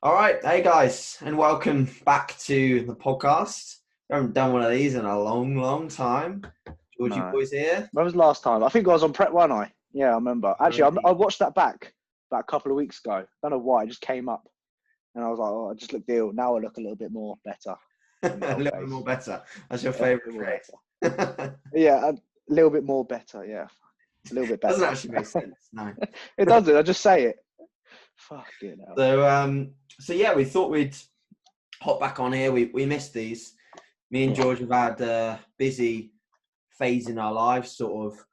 All right, hey guys, and welcome back to the podcast. I haven't done one of these in a long, long time. Georgie No. boys here. When was the last time? I think I was on Prep One. Yeah, I remember. You're Actually, I indeed. watched that back about a couple of weeks ago. Don't know why. It just came up, and I was like, "Oh, I just looked ill." Now I look a little bit more better in the A old little bit more face. better. That's your A little favourite bit more phrase. better. Yeah, a little bit more better. Yeah, a little bit Doesn't better. actually make sense, no. It doesn't. I just say it. Fuck it now. So yeah, we thought we'd hop back on here. We missed these. Me and Yeah. George have had a busy phase in our lives, sort of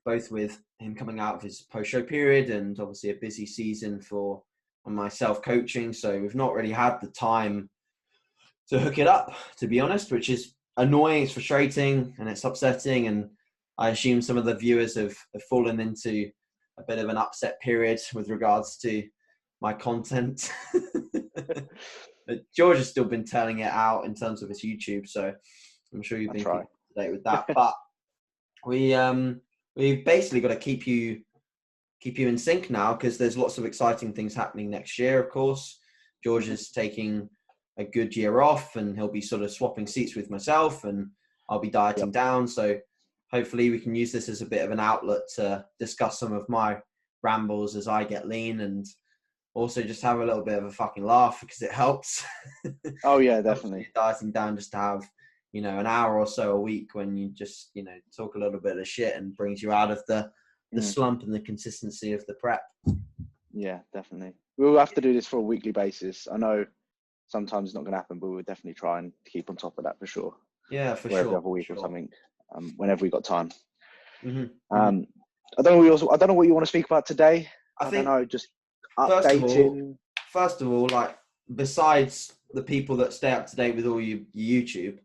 both with him coming out of his post-show period and obviously a busy season for myself coaching. So we've not really had the time to hook it up, to be honest, which is annoying. It's frustrating and it's upsetting. And I assume some of the viewers have fallen into a bit of an upset period with regards to my content. But George has still been turning it out in terms of his YouTube, so I'm sure you've I been try. keeping up to date with that. But we've basically got to keep you in sync now because there's lots of exciting things happening next year. Of course, George is taking a good year off, and he'll be sort of swapping seats with myself, and I'll be Yep. dieting down. So hopefully, we can use this as a bit of an outlet to discuss some of my rambles as I get lean, and also just have a little bit of a fucking laugh because it helps. Oh yeah, Helps when definitely. you're dieting down just to have, an hour or so a week when you just, talk a little bit of shit and brings you out of the Mm, slump and the consistency of the prep. yeah, definitely. We'll have to do this for a weekly basis. I know sometimes it's not going to happen, but we'll definitely try and keep on top of that for sure. Yeah, for Or every sure, other for week or sure. something, whenever we got time. Hmm. Hmm. Um, I don't know what you want to speak about today. I I don't think know, just first of all, updating. like besides the people that stay up to date with all your YouTube,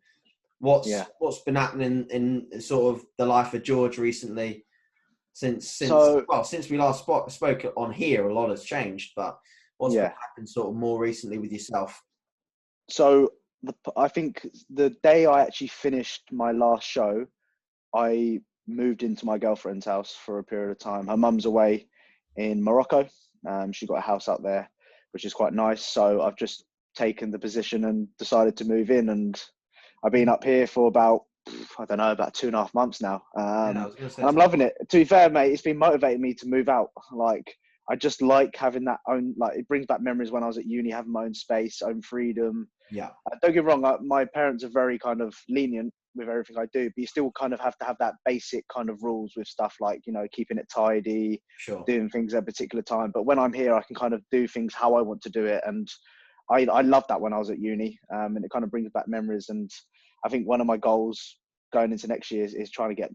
Yeah. what's been happening in sort of the life of George recently? So Since we last spoke on here, a lot has changed. But what's been yeah. happening sort of more recently with yourself? So I think the day I actually finished my last show, I moved into my girlfriend's house for a period of time. Her mum's away in Morocco. She got a house out there, which is quite nice. So I've just taken the position and decided to move in, and I've been up here for about, I don't know, about 2.5 months now. Yeah, I was going to say And it's I'm a loving while. it. To be fair, mate, it's been motivating me to move out. Like, I just like having that own, like, it brings back memories when I was at uni, having my own space, own freedom. Yeah, Don't get me wrong, my parents are very kind of lenient with everything I do, but you still kind of have to have that basic kind of rules with stuff like, keeping it tidy, sure. doing things at a particular time. But when I'm here, I can kind of do things how I want to do it. And I loved that when I was at uni, and it kind of brings back memories. And I think one of my goals going into next year is trying to get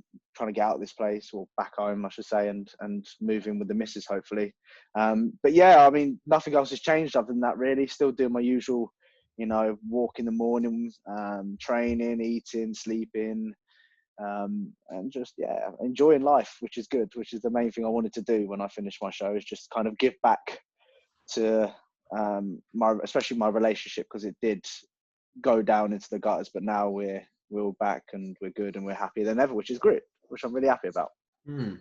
out of this place, or back home, I should say, and move in with the missus, hopefully. But yeah, I mean, nothing else has changed other than that, really. Still doing my usual, walk in the morning, training, eating, sleeping, and just, yeah, enjoying life, which is good, which is the main thing I wanted to do when I finished my show, is just kind of give back to especially my relationship, because it did go down into the gutters, but now we're all back and we're good and we're happier than ever, which is great, which I'm really happy about. Hmm.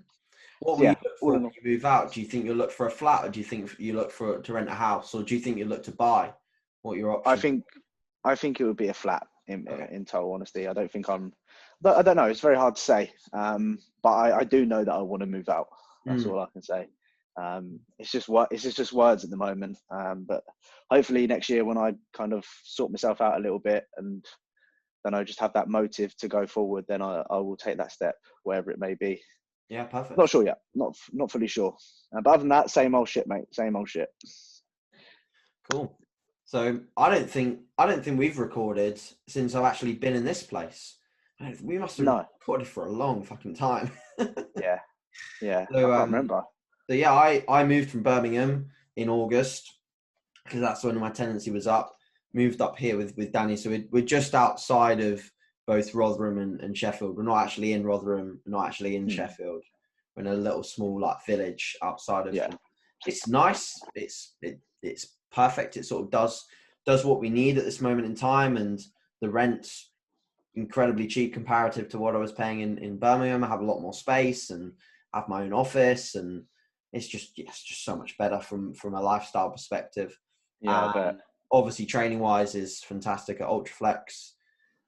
What So will you yeah, look all for in when all, you move out? Do you think you'll look for a flat, or do you think you look to rent a house, or do you think you look to buy? What are your I options? think I think it would be a flat. In Okay. in total honesty, I don't think I don't know. It's very hard to say, but I do know that I want to move out. That's Hmm. all I can say. It's just words at the moment. But hopefully next year, when I kind of sort myself out a little bit, and then I just have that motive to go forward, then I will take that step, wherever it may be. Yeah, Not perfect. sure yet. Not fully sure. But other than that, same old shit, mate. Same old shit. Cool. So I don't think we've recorded since I've actually been in this place. We must have No. recorded for a long fucking time. Yeah. Yeah. I So can't remember. yeah, I moved from Birmingham in August because that's when my tenancy was up. Moved up here with Danny, so we're just outside of both Rotherham and Sheffield. We're not actually in Rotherham, we're not actually in Hmm. Sheffield. We're in a little small like village outside of Yeah. them. It's nice. It's perfect. It sort of does what we need at this moment in time, and the rent's incredibly cheap comparative to what I was paying in Birmingham. I have a lot more space and have my own office, and it's just so much better from a lifestyle perspective. Yeah, I bet. Obviously training wise is fantastic at Ultraflex.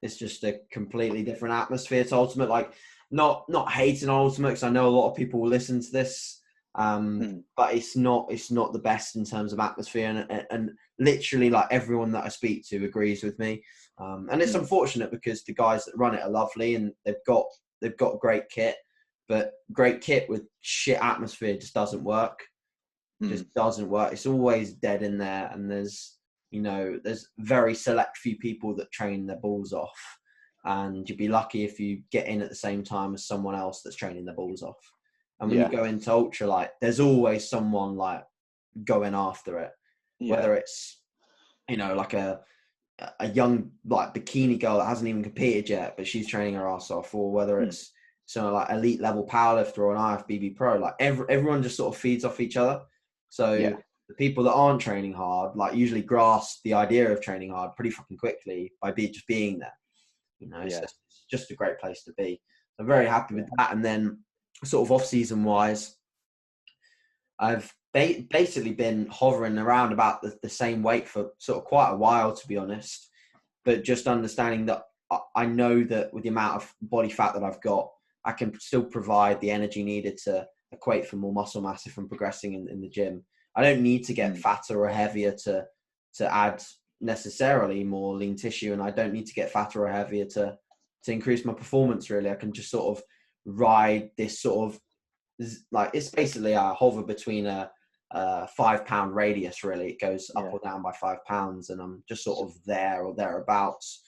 It's just a completely different atmosphere to Ultimate. Like, not hating on Ultimate, because I know a lot of people will listen to this, but it's not the best in terms of atmosphere, and literally like everyone that I speak to agrees with me. And it's unfortunate because the guys that run it are lovely and they've got great kit, but great kit with shit atmosphere just doesn't work. Just doesn't work. It's always dead in there, and there's very select few people that train their balls off, and you'd be lucky if you get in at the same time as someone else that's training their balls off. And when you go into ultra, like, there's always someone like going after it, whether it's like a young like bikini girl that hasn't even competed yet, but she's training her ass off, or whether it's like elite level powerlifter or an IFBB pro. Like everyone just sort of feeds off each other. So the people that aren't training hard, like, usually grasp the idea of training hard pretty fucking quickly by just being there. So it's just a great place to be. I'm very happy with that. And then sort of off-season wise, I've basically been hovering around about the same weight for sort of quite a while, to be honest. But just understanding that I know that with the amount of body fat that I've got, I can still provide the energy needed to equate for more muscle mass if I'm progressing in the gym. I don't need to get fatter or heavier to add necessarily more lean tissue, and I don't need to get fatter or heavier to increase my performance, really. I can just sort of ride this sort of, like, it's basically a hover between a 5 pound radius, really. It goes up or down by 5 pounds, and I'm just sort of there or thereabouts.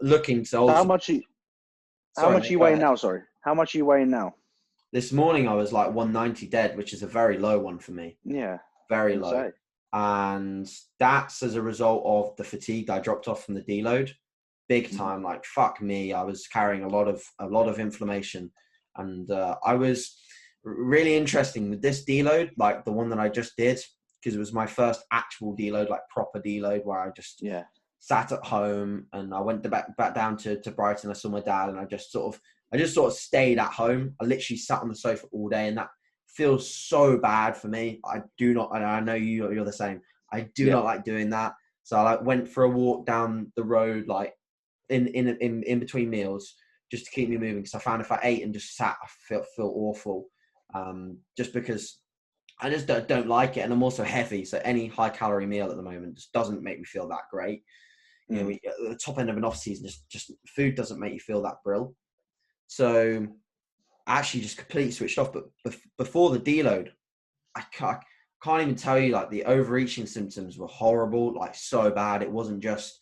Looking to also... How much are you weighing now? Sorry. How much are you weighing now? This morning I was like 190 dead, which is a very low one for me. Yeah. Very low. And that's as a result of the fatigue I dropped off from the deload. Big time. Like, fuck me. I was carrying a lot of inflammation. And I was really interesting with this deload, like the one that I just did, because it was my first actual deload, like proper deload, where I just sat at home, and I went back down to Brighton. I saw my dad, and I just sort of stayed at home. I literally sat on the sofa all day, and that feels so bad for me. I do not, and I know you're the same. I do not like doing that. So I went for a walk down the road, like in between meals, just to keep me moving. Because I found if I ate and just sat, I feel awful. Just because I just don't like it, and I'm also heavy. So any high calorie meal at the moment just doesn't make me feel that great. At the top end of an off season, just food doesn't make you feel that brill. So I actually just completely switched off. But before the deload, I can't even tell you, like, the overeating symptoms were horrible, like so bad. It wasn't just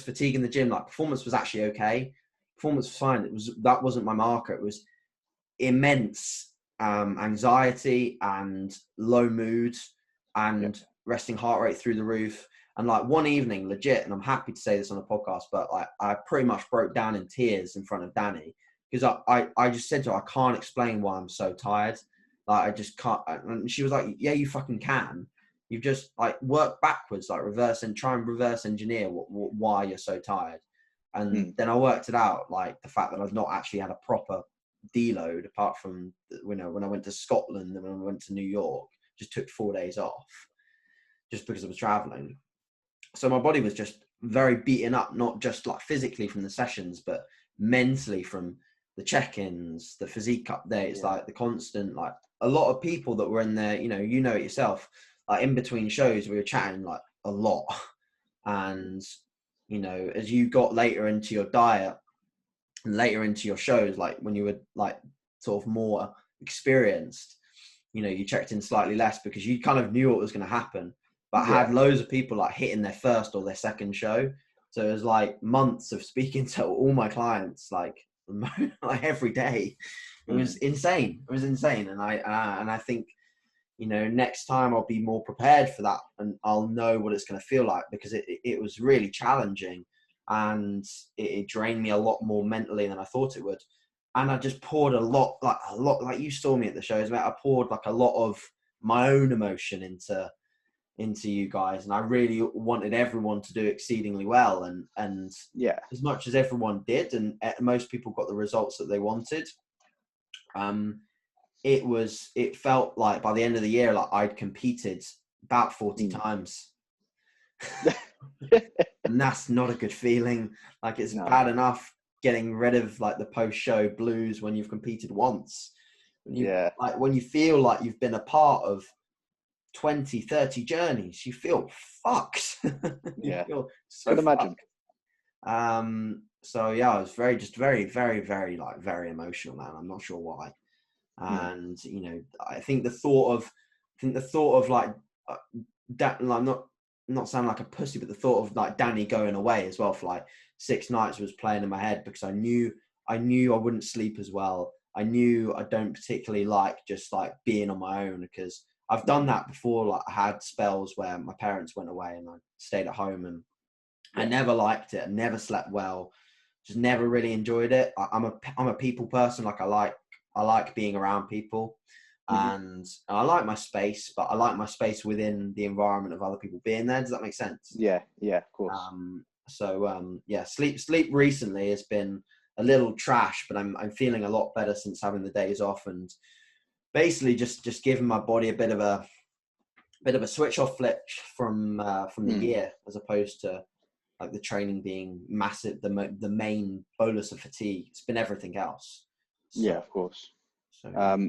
fatigue in the gym. Like, performance was actually okay. Performance was fine. That wasn't my marker. It was immense anxiety and low mood and resting heart rate through the roof. And like one evening, legit, and I'm happy to say this on a podcast, but like I pretty much broke down in tears in front of Danny, because I just said to her, I can't explain why I'm so tired. Like, I just can't. And she was like, yeah, you fucking can. You've just like worked backwards, like try and reverse engineer why you're so tired. And then I worked it out, like the fact that I've not actually had a proper deload, apart from, when I went to Scotland and when I went to New York, just took 4 days off just because I was traveling. So my body was just very beaten up, not just like physically from the sessions, but mentally from the check-ins, the physique updates, like the constant, like a lot of people that were in there, you know it yourself, like in between shows, we were chatting like a lot. And, as you got later into your diet and later into your shows, like when you were like sort of more experienced, you checked in slightly less because you kind of knew what was going to happen. But I had loads of people like hitting their first or their second show. So it was like months of speaking to all my clients, like every day. It was insane. It was insane. And I think, next time I'll be more prepared for that, and I'll know what it's going to feel like, because it was really challenging, and it drained me a lot more mentally than I thought it would. And I just poured a lot, like you saw me at the shows, mate. I poured like a lot of my own emotion into you guys, and I really wanted everyone to do exceedingly well, and as much as everyone did, and most people got the results that they wanted, it felt like by the end of the year, like I'd competed about 40 times And that's not a good feeling. Like, it's No. bad enough getting rid of like the post-show blues when you've competed once. When you feel like you've been a part of 20, 30 journeys, you feel fucked. You feel so Can imagine. fucked. So yeah, I was very, very, very, like, very emotional, man. I'm not sure why. And you know, I think the thought of like that, like, not sound like a pussy, but the thought of like Danny going away as well for like 6 nights was playing in my head, because I knew I wouldn't sleep as well. I knew I don't particularly like just like being on my own, because I've done that before. Like, I had spells where my parents went away and I stayed at home, and I never liked it. I never slept well. Just never really enjoyed it. I'm a people person. Like, I like being around people, and I like my space, but I like my space within the environment of other people being there. Does that make sense? Yeah, of course. Sleep recently has been a little trash, but I'm feeling a lot better since having the days off, and basically just giving my body a bit of a switch off flip from the gear, as opposed to like the training being massive, the main bolus of fatigue. It's been everything else. So, of course. I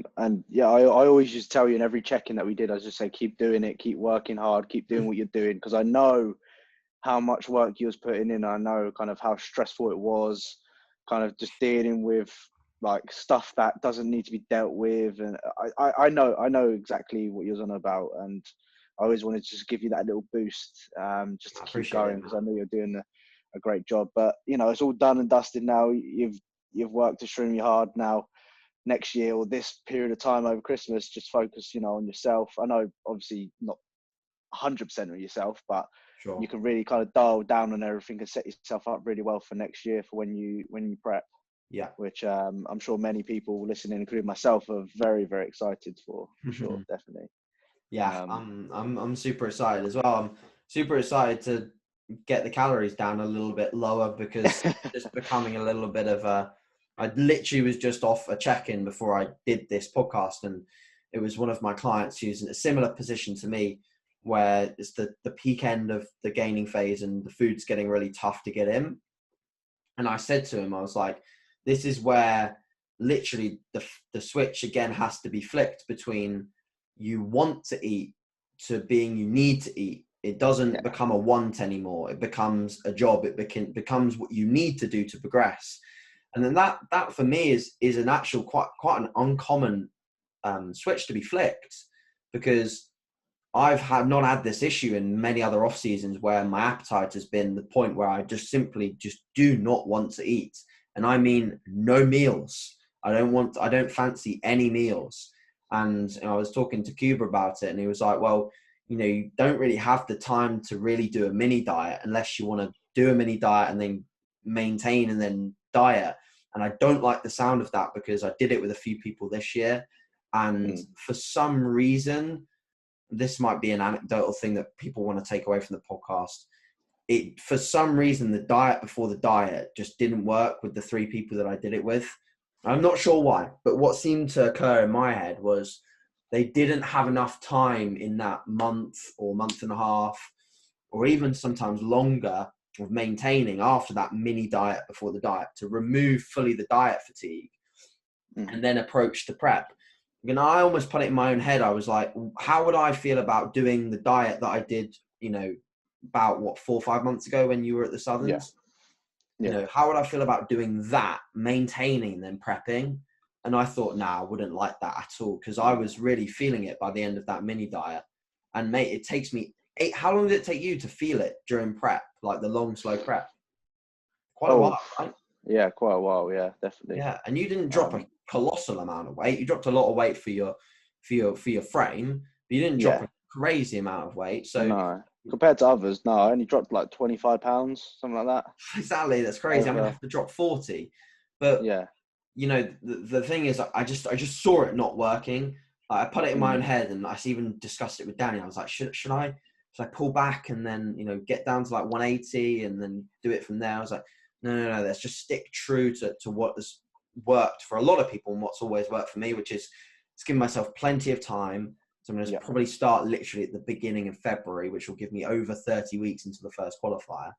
always just tell you in every check-in that we did, I just say, keep doing it, keep working hard, keep doing what you're doing, because I know how much work you was putting in. I know kind of how stressful it was, kind of just dealing with like stuff that doesn't need to be dealt with, and I know exactly what you're on about, and I always wanted to just give you that little boost, just to keep going, because I know you're doing a great job. But you know, it's all done and dusted now. You've worked extremely hard now. Next year, or this period of time over Christmas, just focus, you know, on yourself. I know obviously not 100% on yourself, but you can really kind of dial down on everything and set yourself up really well for next year for when you prep. Yeah, which I'm sure many people listening, including myself, are very, very excited for sure, definitely. Yeah, I'm super excited as well. I'm super excited to get the calories down a little bit lower, because it's becoming a little bit of a. I literally was just off a check-in before I did this podcast, and it was one of my clients who's in a similar position to me, where it's the peak end of the gaining phase and the food's getting really tough to get in. And I said to him, I was like, this is where literally the switch again has to be flipped between you want to eat to being you need to eat. It doesn't become a want anymore. It becomes a job. It becomes what you need to do to progress. And then that for me is an actual quite an uncommon switch to be flicked, because I've not had this issue in many other off seasons where my appetite has been the point where I just simply just do not want to eat. And I mean, no meals. I don't fancy any meals. And I was talking to Cuba about it, and he was like, well, you know, you don't really have the time to really do a mini diet unless you want to do a mini diet and then maintain and then diet. And I don't like the sound of that, because I did it with a few people this year. And for some reason, this might be an anecdotal thing that people want to take away from the podcast. For some reason, the diet before the diet just didn't work with the 3 people that I did it with. I'm not sure why, but what seemed to occur in my head was they didn't have enough time in that month or month and a half, or even sometimes longer, of maintaining after that mini diet before the diet to remove fully the diet fatigue and then approach the prep. You know, I almost put it in my own head. I was like, how would I feel about doing the diet that I did, you know, about 4 or 5 months ago when you were at the Southerns? You know, how would I feel about doing that, maintaining, then prepping? And I thought, I wouldn't like that at all, because I was really feeling it by the end of that mini diet. And mate, it takes me how long did it take you to feel it during prep, like the long, slow prep? Quite a while, right? Yeah, quite a while. Yeah, definitely. Yeah, and you didn't drop a colossal amount of weight. You dropped a lot of weight for your frame, but you didn't drop a crazy amount of weight. So no, compared to others, no, I only dropped like 25 pounds, something like that. Exactly, that's crazy. I'm gonna have to drop 40, but you know, the thing is, I just saw it not working. I put it in my own head, and I even discussed it with Danny. I was like, should I pull back and then, you know, get down to like 180 and then do it from there? I was like, no, let's just stick true to what has worked for a lot of people and what's always worked for me, which is giving myself plenty of time So I'm going to probably start literally at the beginning of February, which will give me over 30 weeks into the first qualifier.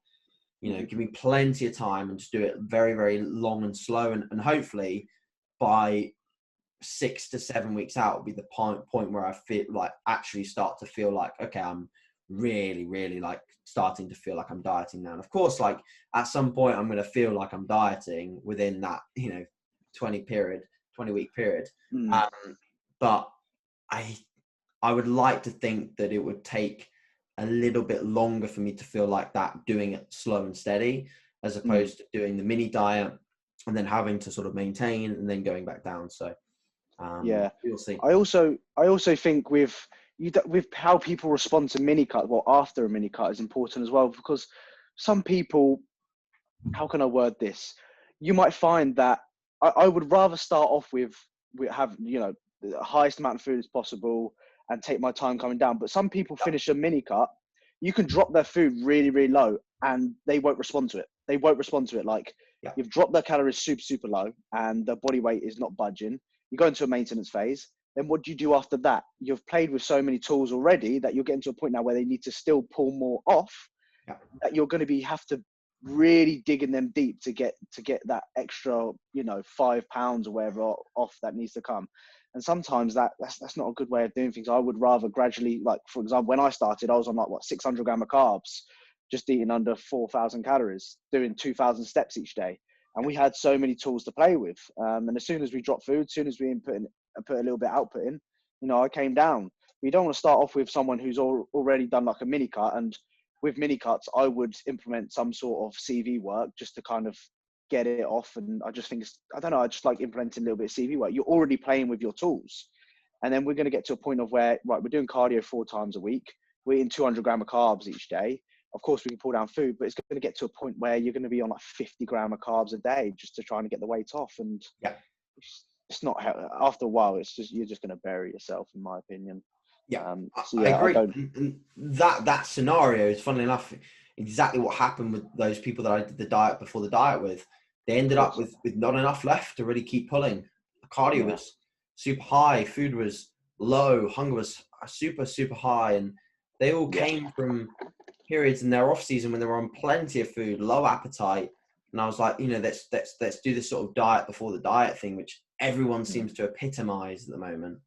You know, give me plenty of time and just do it very, very long and slow. And hopefully by 6 to 7 weeks out will be the point where I feel like actually start to feel like, okay, I'm really, really like starting to feel like I'm dieting now. And of course, like at some point I'm going to feel like I'm dieting within that, you know, 20 week period. But I would like to think that it would take a little bit longer for me to feel like that, doing it slow and steady, as opposed to doing the mini diet and then having to sort of maintain and then going back down. So we'll see. I also think with how people respond to mini cut, well, after a mini cut is important as well, because some people, how can I word this? You might find that I would rather start off with have, you know, the highest amount of food as possible and take my time coming down. But some people finish a mini cut, you can drop their food really, really low and they won't respond to it. They won't respond to it. Like you've dropped their calories super, super low and their body weight is not budging. You go into a maintenance phase. Then what do you do after that? You've played with so many tools already that you're getting to a point now where they need to still pull more off, that you're going to have to really digging them deep to get that extra, you know, 5 pounds or whatever off that needs to come. And sometimes that's not a good way of doing things. I would rather gradually, like for example, when I started, I was on like 600 grams of carbs, just eating under 4,000 calories, doing 2,000 steps each day. And we had so many tools to play with. And as soon as we dropped food, as soon as we put a little bit output in, you know, I came down. We don't want to start off with someone who's already done like a mini cut. And with mini cuts, I would implement some sort of CV work just to kind of get it off. And I just think I just like implementing a little bit of CV work. You're already playing with your tools. And then we're going to get to a point of where, right, we're doing cardio 4 times a week. We're eating 200 grams of carbs each day. Of course, we can pull down food, but it's going to get to a point where you're going to be on like 50 grams of carbs a day just to try and get the weight off. And it's not, after a while, you're just going to bury yourself, in my opinion. I agree. And that scenario is, funnily enough, exactly what happened with those people that I did the diet before the diet with. They ended up with not enough left to really keep pulling. The cardio was super high, food was low, hunger was super, super high, and they all came from periods in their off season when they were on plenty of food, low appetite. And I was like, you know, let's do this sort of diet before the diet thing, which everyone seems to epitomize at the moment.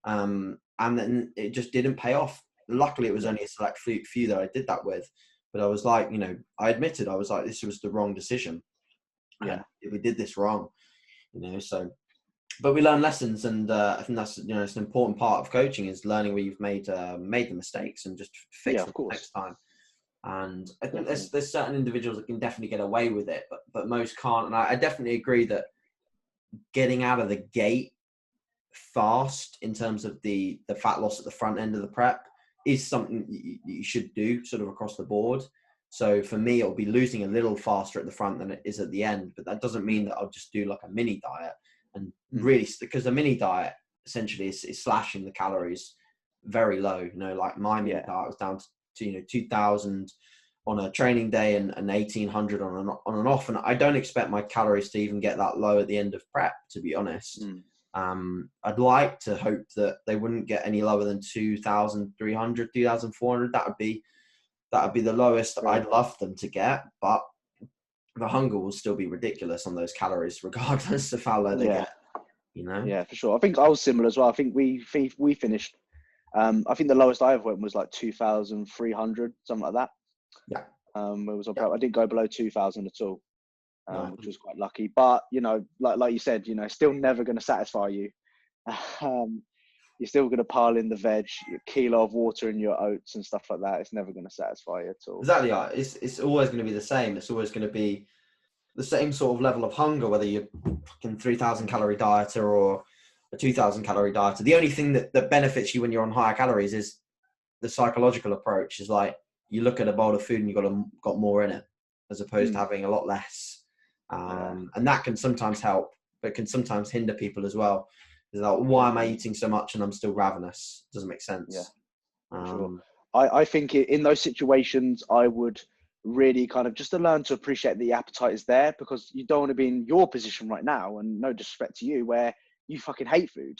And then it just didn't pay off. Luckily, it was only a select few that I did that with. But I was like, you know, I admitted, I was like, this was the wrong decision. We did this wrong, you know, so. But we learn lessons, and I think that's, you know, it's an important part of coaching, is learning where you've made the mistakes and just fix them next time. And I think there's certain individuals that can definitely get away with it, but most can't. And I definitely agree that getting out of the gate fast in terms of the fat loss at the front end of the prep is something you should do sort of across the board. So for me, it'll be losing a little faster at the front than it is at the end, but that doesn't mean that I'll just do like a mini diet. And really, because the mini diet essentially is slashing the calories very low. You know, like my mini diet was down to, you know, 2,000 on a training day and 1,800 on and off. And I don't expect my calories to even get that low at the end of prep, to be honest. I'd like to hope that they wouldn't get any lower than 2,300, 2,400. That would be the lowest I'd love them to get, but the hunger will still be ridiculous on those calories, regardless of how low they get. You know? Yeah, for sure. I think I was similar as well. I think we finished. I think the lowest I ever went was like 2,300, something like that. I didn't go below 2,000 at all, which was quite lucky. But you know, like you said, you know, still never going to satisfy you. You're still going to pile in the veg, a kilo of water in your oats and stuff like that. It's never going to satisfy you at all. Exactly. It's always going to be the same. It's always going to be the same sort of level of hunger, whether you're fucking 3,000 calorie dieter or a 2,000 calorie dieter. The only thing that benefits you when you're on higher calories is the psychological approach. Is like, you look at a bowl of food and you've got more in it, as opposed to having a lot less. And that can sometimes help, but can sometimes hinder people as well. It's like, why am I eating so much and I'm still ravenous? It doesn't make sense. Sure. I think in those situations, I would really kind of just to learn to appreciate the appetite is there, because you don't want to be in your position right now, and no disrespect to you, where you fucking hate food.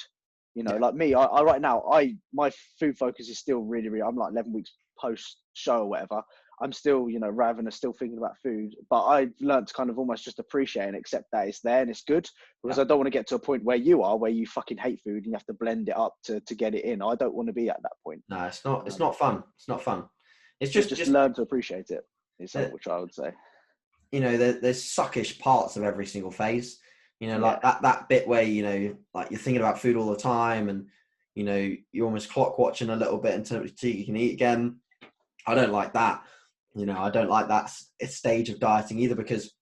You know, like me, I right now, my food focus is still really, really, I'm like 11 weeks post show or whatever. I'm still, you know, ravenous, still thinking about food, but I've learned to kind of almost just appreciate and accept that it's there and it's good, because I don't want to get to a point where you are, where you fucking hate food and you have to blend it up to get it in. I don't want to be at that point. No, it's not. It's not fun. It's not fun. It's just learn to appreciate it. Is which I would say. You know, there's suckish parts of every single phase. You know, like that bit where, you know, like you're thinking about food all the time, and you know, you're almost clock watching a little bit until you can eat again. I don't like that. You know, I don't like that stage of dieting either, because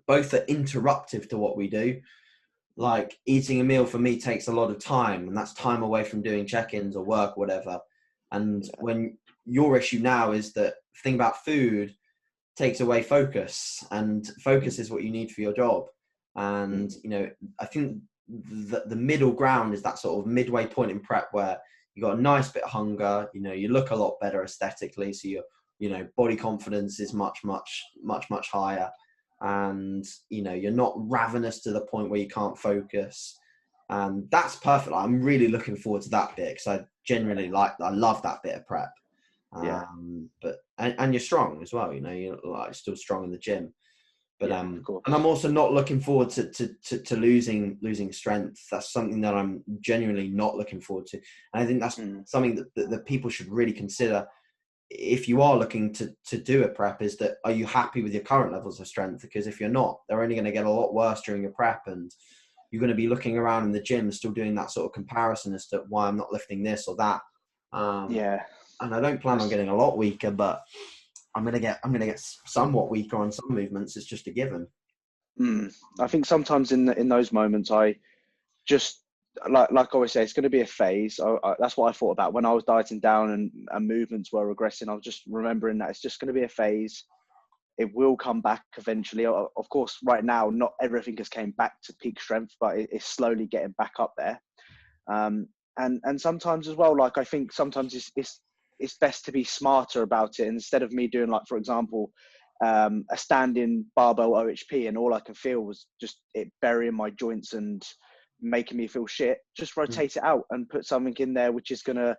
both are interruptive to what we do. Like eating a meal for me takes a lot of time, and that's time away from doing check-ins or work or whatever. And when your issue now is that thing about food takes away focus, and focus is what you need for your job. And, you know, I think the middle ground is that sort of midway point in prep where you got a nice bit of hunger, you know, you look a lot better aesthetically. So you know, body confidence is much higher. And, you know, you're not ravenous to the point where you can't focus. And that's perfect. I'm really looking forward to that bit, because I love that bit of prep. But and you're strong as well, you know, you're like still strong in the gym. But and I'm also not looking forward to losing strength. That's something that I'm genuinely not looking forward to. And I think that's something that people should really consider if you are looking to do a prep, is that, are you happy with your current levels of strength? Because if you're not, they're only going to get a lot worse during your prep, and you're going to be looking around in the gym still doing that sort of comparison as to why I'm not lifting this or that. And I don't plan on getting a lot weaker, but I'm gonna get somewhat weaker on some movements. It's just a given. I think sometimes in those moments, I just like I always say, it's going to be a phase. That's what I thought about when I was dieting down and movements were regressing. I was just remembering that it's just going to be a phase. It will come back eventually. Of course, right now, not everything has came back to peak strength, but it's slowly getting back up there. And sometimes as well, like I think sometimes it's best to be smarter about it. Instead of me doing, like, for example, a standing barbell OHP, and all I can feel was just it burying my joints and making me feel shit, just rotate it out and put something in there which is going to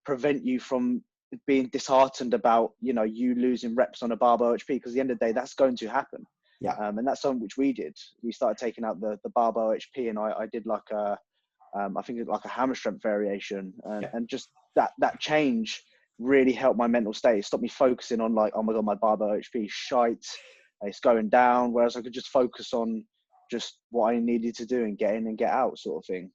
prevent you from being disheartened about, you know, you losing reps on a barbell OHP, because at the end of the day, that's going to happen. And that's something which we did. We started taking out the barbell OHP, and I did like I think it's like a hammer strength variation, and just that change really helped my mental state. It stopped me focusing on, like, oh my god, my barbell OHP shite, it's going down, whereas I could just focus on just what I needed to do and get in and get out, sort of thing.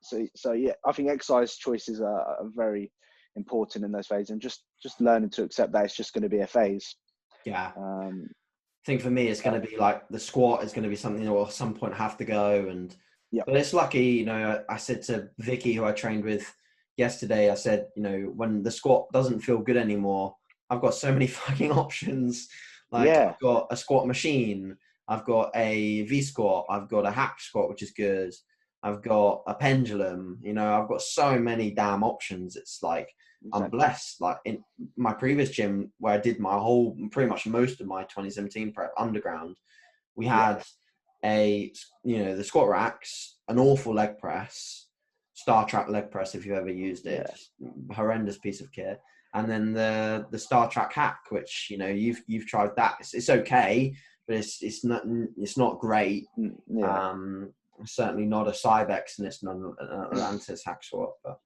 So yeah, I think exercise choices are very important in those phases, and just learning to accept that it's just going to be a phase. I think for me, it's going to be like the squat is going to be something that will at some point have to go. And but it's lucky, you know, I said to Vicky, who I trained with yesterday, I said, you know, when the squat doesn't feel good anymore, I've got so many fucking options. Like I've got a squat machine, I've got a V squat, I've got a hack squat, which is good. I've got a pendulum, you know, I've got so many damn options. It's like, I'm blessed. Like in my previous gym where I did pretty much most of my 2017 prep underground, we had the squat racks, an awful leg press, Star Trek leg press, if you've ever used it, horrendous piece of kit. And then the Star Trek hack, which, you know, you've tried that. It's okay, but it's not great. Certainly not a Cybex, and it's not an Atlantis hack squat. But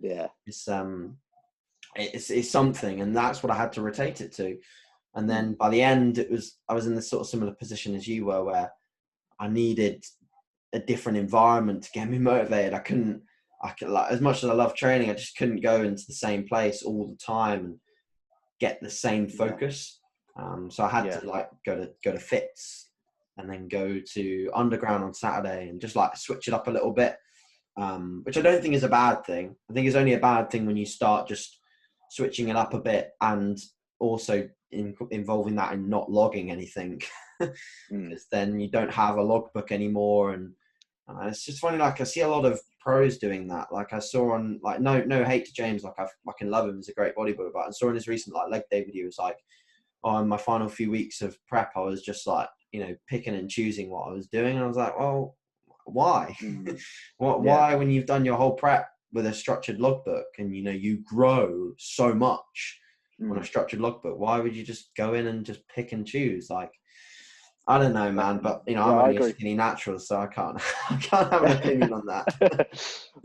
it's something, and that's what I had to rotate it to. And then by the end, I was in this sort of similar position as you were, where I needed a different environment to get me motivated. I could, like, as much as I love training, I just couldn't go into the same place all the time and get the same focus. So I had to like go to Fits, and then go to Underground on Saturday, and just like switch it up a little bit, which I don't think is a bad thing. I think it's only a bad thing when you start just switching it up a bit, and also involving that in not logging anything, because then you don't have a logbook anymore. And it's just funny, like I see a lot of pros doing that. Like I saw on, like, no hate to James, like I fucking love him, he's a great bodybuilder, but I saw in his recent like leg day video, it was like, in my final few weeks of prep, I was just like, you know, picking and choosing what I was doing, and I was like, well, why? Mm. Why, when you've done your whole prep with a structured logbook and, you know, you grow so much on a structured logbook, why would you just go in and just pick and choose? Like, I don't know, man, but, you know, Yeah, I'm I only a agree. skinny natural, so I can't, I can't have an opinion on that.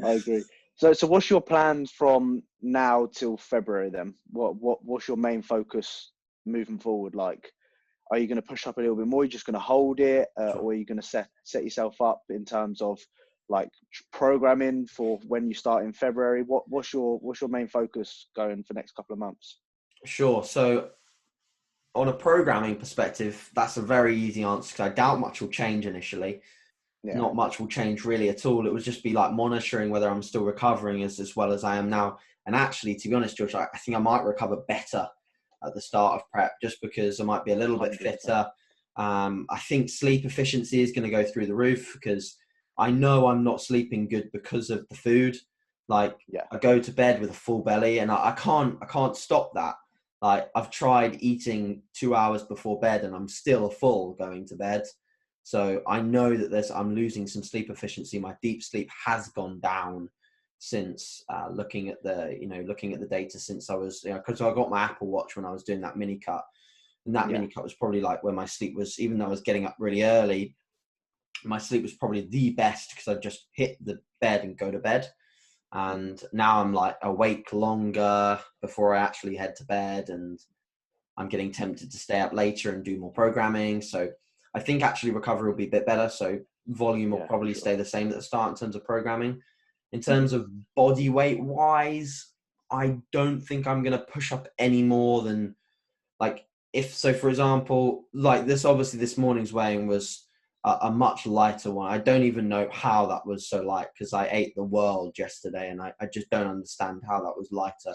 I agree. So what's your plans from now till February then? What's your main focus moving forward? Like, are you going to push up a little bit more? Are you just going to hold it, Sure. or are you going to set yourself up in terms of like programming for when you start in February? What's your main focus going for next couple of months? Sure. So on a programming perspective, that's a very easy answer because I doubt much will change initially. Yeah. Not much will change really at all. It would just be like monitoring whether I'm still recovering as well as I am now. And actually, to be honest, George, I think I might recover better at the start of prep just because I might be a little bit 100%. fitter. I think sleep efficiency is going to go through the roof because I know I'm not sleeping good because of the food. Like, Yeah. I go to bed with a full belly and I can't stop that. Like, I've tried eating 2 hours before bed and I'm still full going to bed. So I know that I'm losing some sleep efficiency. My deep sleep has gone down since looking at the data since I was, because I got my Apple Watch when I was doing that mini cut, and that mini cut was probably like where my sleep was, even though I was getting up really early, my sleep was probably the best because I just hit the bed and go to bed. And now I'm like awake longer before I actually head to bed, and I'm getting tempted to stay up later and do more programming. So I think actually recovery will be a bit better. So volume will probably stay the same at the start in terms of programming. In terms of body weight wise, I don't think I'm going to push up any more than like for example, like this morning's weighing was a much lighter one. I don't even know how that was so light because I ate the world yesterday and I just don't understand how that was lighter.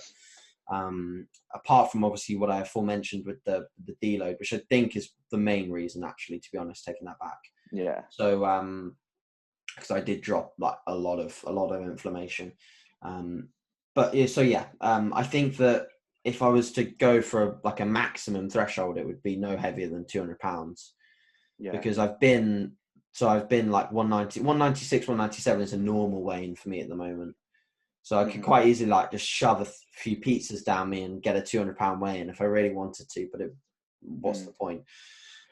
Apart from obviously what I aforementioned with the deload, which I think is the main reason actually, to be honest, taking that back. Yeah. So because I did drop like a lot of inflammation. But yeah, so yeah, I think that if I was to go for like a maximum threshold, it would be no heavier than 200 pounds. Yeah. Because I've been like 190, 196, 197 is a normal weigh-in for me at the moment. So I could quite easily like just shove a few pizzas down me and get a 200-pound weigh-in if I really wanted to, but what's the point?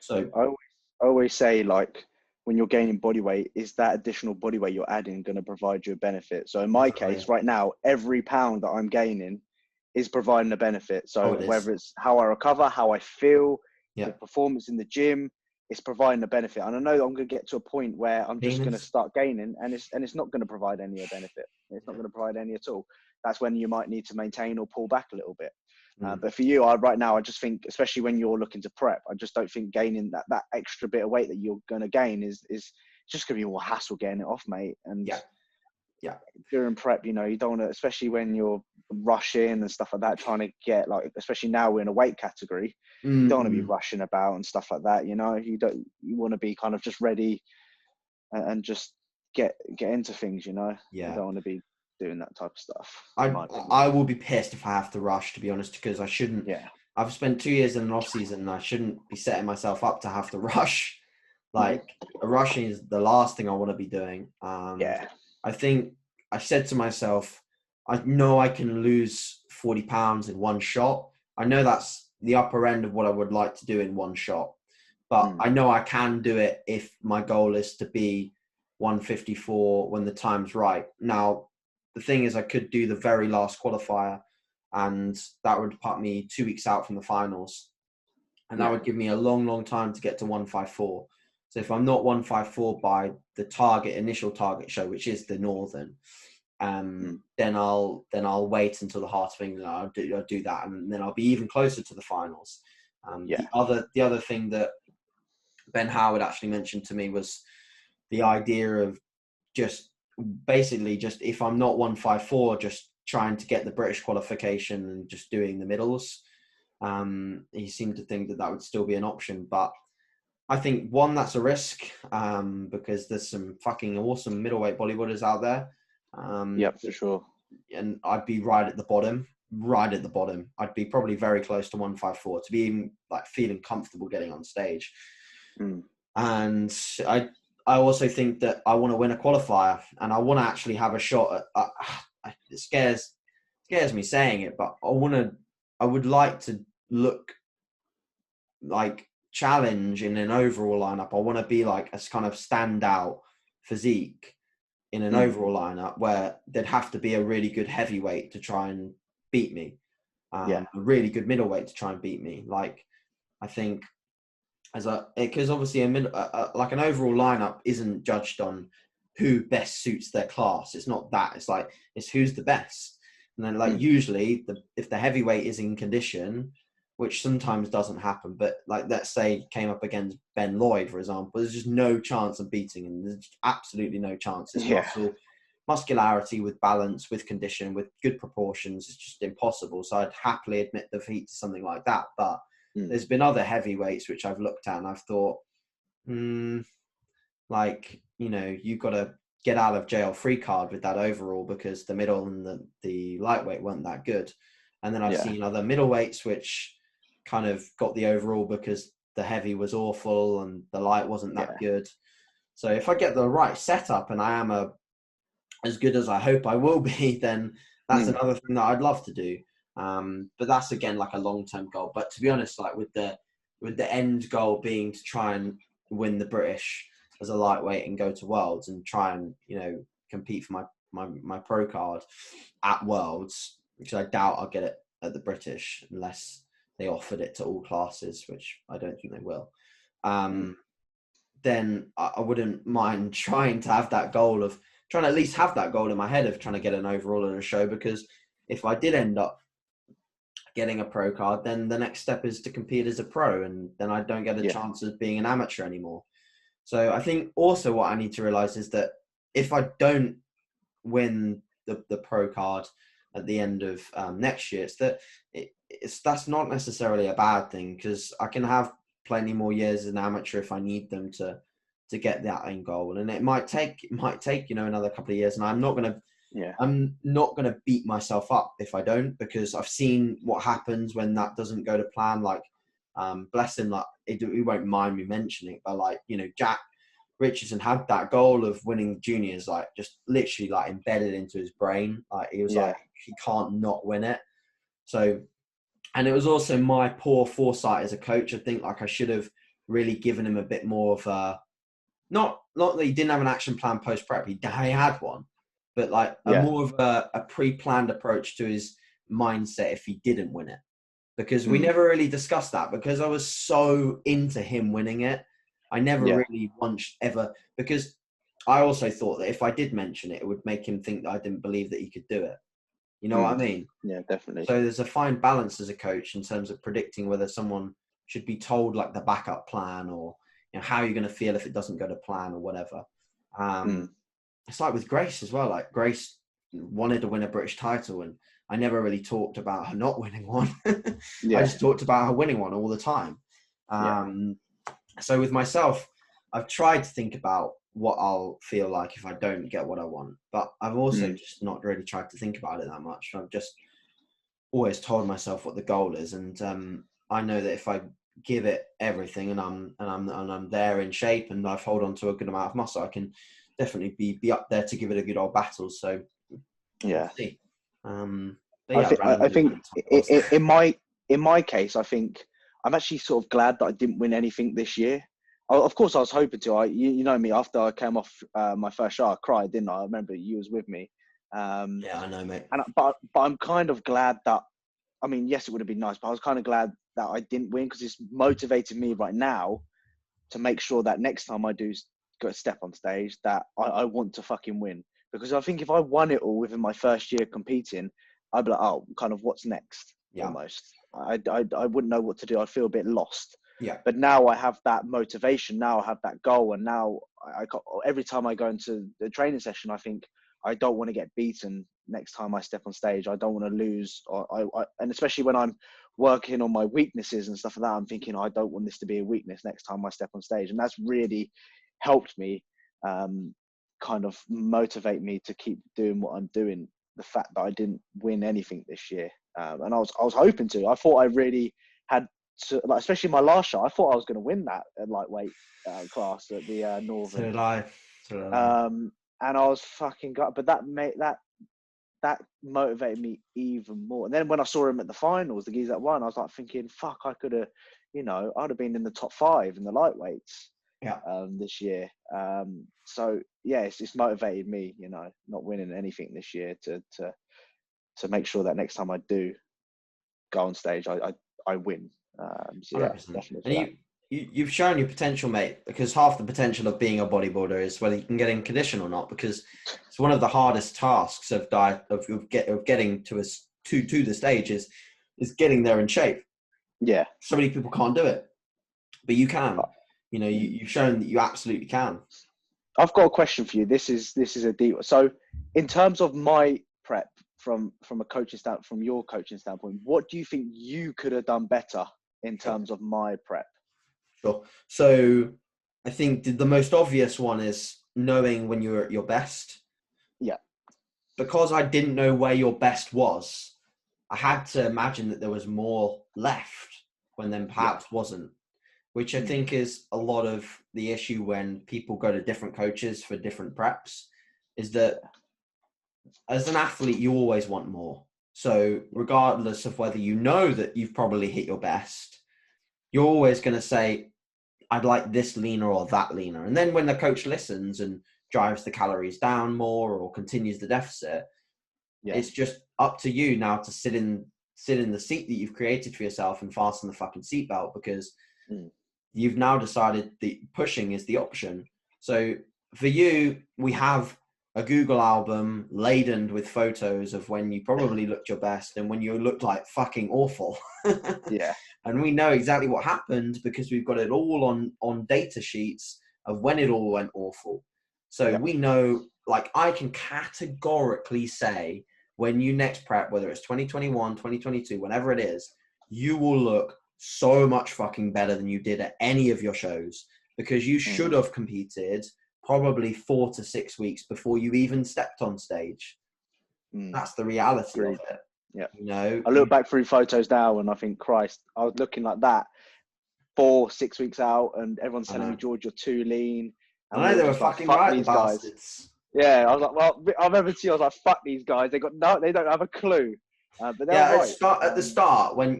So I always say, like, when you're gaining body weight, is that additional body weight you're adding going to provide you a benefit? So in my case, right now, every pound that I'm gaining is providing a benefit. So whether it's how I recover, how I feel, the performance in the gym, it's providing a benefit. And I know that I'm going to get to a point where I'm just going to start gaining and it's not going to provide any benefit. It's not going to provide any at all. That's when you might need to maintain or pull back a little bit. But for you, right now, I just think, especially when you're looking to prep, I just don't think gaining that extra bit of weight that you're going to gain is just going to be more hassle getting it off, mate. And during prep, you know, you don't want to, especially when you're rushing and stuff like that, trying to get, like, especially now we're in a weight category, you don't want to be rushing about and stuff like that. You know, you want to be kind of just ready and just get into things. You know, you don't want to be doing that type of stuff. I will be pissed if I have to rush, to be honest, because I shouldn't. Yeah. I've spent 2 years in an off season and I shouldn't be setting myself up to have to rush. Like, rushing is the last thing I want to be doing. I think I said to myself, I know I can lose 40 pounds in one shot. I know that's the upper end of what I would like to do in one shot, but I know I can do it if my goal is to be 154 when the time's right. Now, the thing is, I could do the very last qualifier and that would put me 2 weeks out from the finals. And that would give me a long, long time to get to 154. So if I'm not 154 by the initial target show, which is the Northern, then I'll wait until the Heart of England. I'll do that, and then I'll be even closer to the finals. The other thing that Ben Howard actually mentioned to me was the idea of just if I'm not 154, just trying to get the British qualification and just doing the middles. He seemed to think that would still be an option, but I think that's a risk because there's some fucking awesome middleweight bodybuilders out there. For sure. And I'd be right at the bottom. I'd be probably very close to 154 to be even like feeling comfortable getting on stage. And I also think that I want to win a qualifier, and I want to actually have a shot at. It scares me saying it, but I would like to look like challenge in an overall lineup. I want to be like a kind of standout physique in an overall lineup where there'd have to be a really good heavyweight to try and beat me, a really good middleweight to try and beat me. Like, I think because obviously like an overall lineup isn't judged on who best suits their class. It's not that. It's like, it's who's the best. And then like usually if the heavyweight is in condition, which sometimes doesn't happen, but like, let's say came up against Ben Lloyd, for example, there's just no chance of beating him. There's absolutely no chance. His muscularity with balance, with condition, with good proportions is just impossible. So I'd happily admit defeat to something like that. But there's been other heavyweights which I've looked at and I've thought, like, you know, you've got to get out of jail free card with that overall because the middle and the lightweight weren't that good. And then I've seen other middleweights which kind of got the overall because the heavy was awful and the light wasn't that good. So if I get the right setup and I am as good as I hope I will be, then that's another thing that I'd love to do. But that's again like a long-term goal. But to be honest, like with the end goal being to try and win the British as a lightweight and go to Worlds and try and, you know, compete for my pro card at Worlds, which I doubt I'll get it at the British unless they offered it to all classes, which I don't think they will. Then I wouldn't mind trying to have that goal of trying to at least have that goal in my head of trying to get an overall in a show, because if I did end up getting a pro card, then the next step is to compete as a pro, and then I don't get a chance of being an amateur anymore. So I think also what I need to realize is that if I don't win the pro card at the end of next year, that's not necessarily a bad thing, because I can have plenty more years as an amateur if I need them to get that end goal. And it might take, you know, another couple of years, and I'm not going to beat myself up if I don't, because I've seen what happens when that doesn't go to plan. Like, bless him, like he won't mind me mentioning it, but like, you know, Jack Richardson had that goal of winning juniors, like just literally like embedded into his brain. Like he was like, he can't not win it. So, and it was also my poor foresight as a coach. I think like I should have really given him a bit more of a, not that he didn't have an action plan post prep. He had one, but like a more of a pre-planned approach to his mindset if he didn't win it, because we never really discussed that, because I was so into him winning it. I never really once ever, because I also thought that if I did mention it, it would make him think that I didn't believe that he could do it. You know what I mean? Yeah, definitely. So there's a fine balance as a coach in terms of predicting whether someone should be told like the backup plan, or, you know, how you're going to feel if it doesn't go to plan or whatever. It's like with Grace as well. Like Grace wanted to win a British title, and I never really talked about her not winning one. I just talked about her winning one all the time. So with myself, I've tried to think about what I'll feel like if I don't get what I want, but I've also just not really tried to think about it that much. I've just always told myself what the goal is, and I know that if I give it everything and I'm there in shape and I've hold on to a good amount of muscle, I can definitely be up there to give it a good old battle. So we'll see. I think in my case, I think I'm actually sort of glad that I didn't win anything this year. Of course, I was hoping to. You know me, after I came off my first shot, I cried, didn't I? I remember you was with me. Yeah, I know, mate. But I'm kind of glad that, I mean, yes, it would have been nice, but I was kind of glad that I didn't win, because it's motivated me right now to make sure that next time I do go step on stage, that I want to fucking win. Because I think if I won it all within my first year competing, I'd be like, oh, kind of what's next? Almost. I wouldn't know what to do. I'd feel a bit lost. Yeah. But now I have that motivation. Now I have that goal. And now every time I go into the training session, I think I don't want to get beaten next time I step on stage. I don't want to lose. And especially when I'm working on my weaknesses and stuff like that, I'm thinking, I don't want this to be a weakness next time I step on stage. And that's really helped me kind of motivate me to keep doing what I'm doing. The fact that I didn't win anything this year. And I was hoping to. I thought I really had like, especially my last show, I thought I was going to win that at lightweight class at the So Northern. did I. So did I. And I was fucking gut, but that motivated me even more. And then when I saw him at the finals, the geezer that won, I was like thinking, fuck, I could have, I'd have been in the top 5 in the lightweights this year. So yeah, it's motivated me, not winning anything this year to make sure that next time I do go on stage, I win. So yeah, 100%. definitely. And you've shown your potential, mate, because half the potential of being a bodybuilder is whether you can get in condition or not, because it's one of the hardest tasks of getting to the stage is getting there in shape. Yeah. So many people can't do it, but you can. You've shown that you absolutely can. I've got a question for you. This is a deep. So, in terms of my prep from your coaching standpoint, what do you think you could have done better in terms of my prep? Sure. So, I think the most obvious one is knowing when you're at your best. Yeah. Because I didn't know where your best was, I had to imagine that there was more left when then perhaps wasn't, which I think is a lot of the issue when people go to different coaches for different preps, is that as an athlete, you always want more. So regardless of whether you know that you've probably hit your best, you're always going to say, I'd like this leaner or that leaner. And then when the coach listens and drives the calories down more or continues the deficit, it's just up to you now to sit in the seat that you've created for yourself and fasten the fucking seatbelt, because you've now decided that pushing is the option. So for you, we have a Google album laden with photos of when you probably looked your best and when you looked like fucking awful. Yeah. And we know exactly what happened because we've got it all on data sheets of when it all went awful. So we know, like, I can categorically say when you next prep, whether it's 2021, 2022, whenever it is, you will look so much fucking better than you did at any of your shows, because you should have competed probably 4 to 6 weeks before you even stepped on stage. That's the reality of it. Yeah. I look back through photos now and I think, Christ, I was looking like that 4-6 weeks out and everyone's telling me, George, you're too lean. And I know, they were fucking right, these bastards. Yeah, I was like, well, I remember I was like, fuck these guys. They don't have a clue. But they're right. At the start, when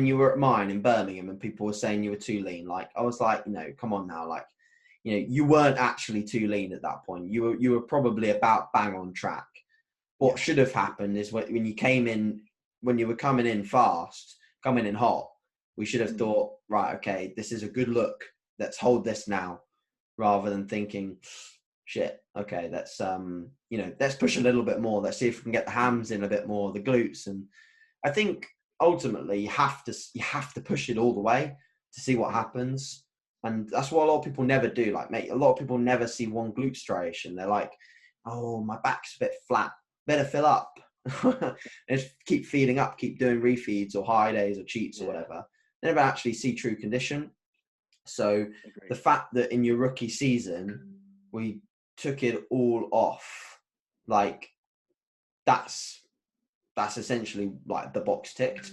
you were at mine in Birmingham and people were saying you were too lean, like, I was like, come on now, like, you weren't actually too lean at that point. You were probably about bang on track. What should have happened is when you came in, when you were coming in fast, coming in hot, we should have thought, right, okay, this is a good look. Let's hold this now, rather than thinking, shit, okay, let's let's push a little bit more. Let's see if we can get the hams in a bit more, the glutes. And I think ultimately you have to push it all the way to see what happens. And that's what a lot of people never do. Like, mate, a lot of people never see one glute striation. They're like, oh, my back's a bit flat, better fill up. Just keep feeding up, keep doing refeeds or high days or cheats or whatever. They never actually see true condition. So the fact that in your rookie season we took it all off, like, that's essentially like the box ticked.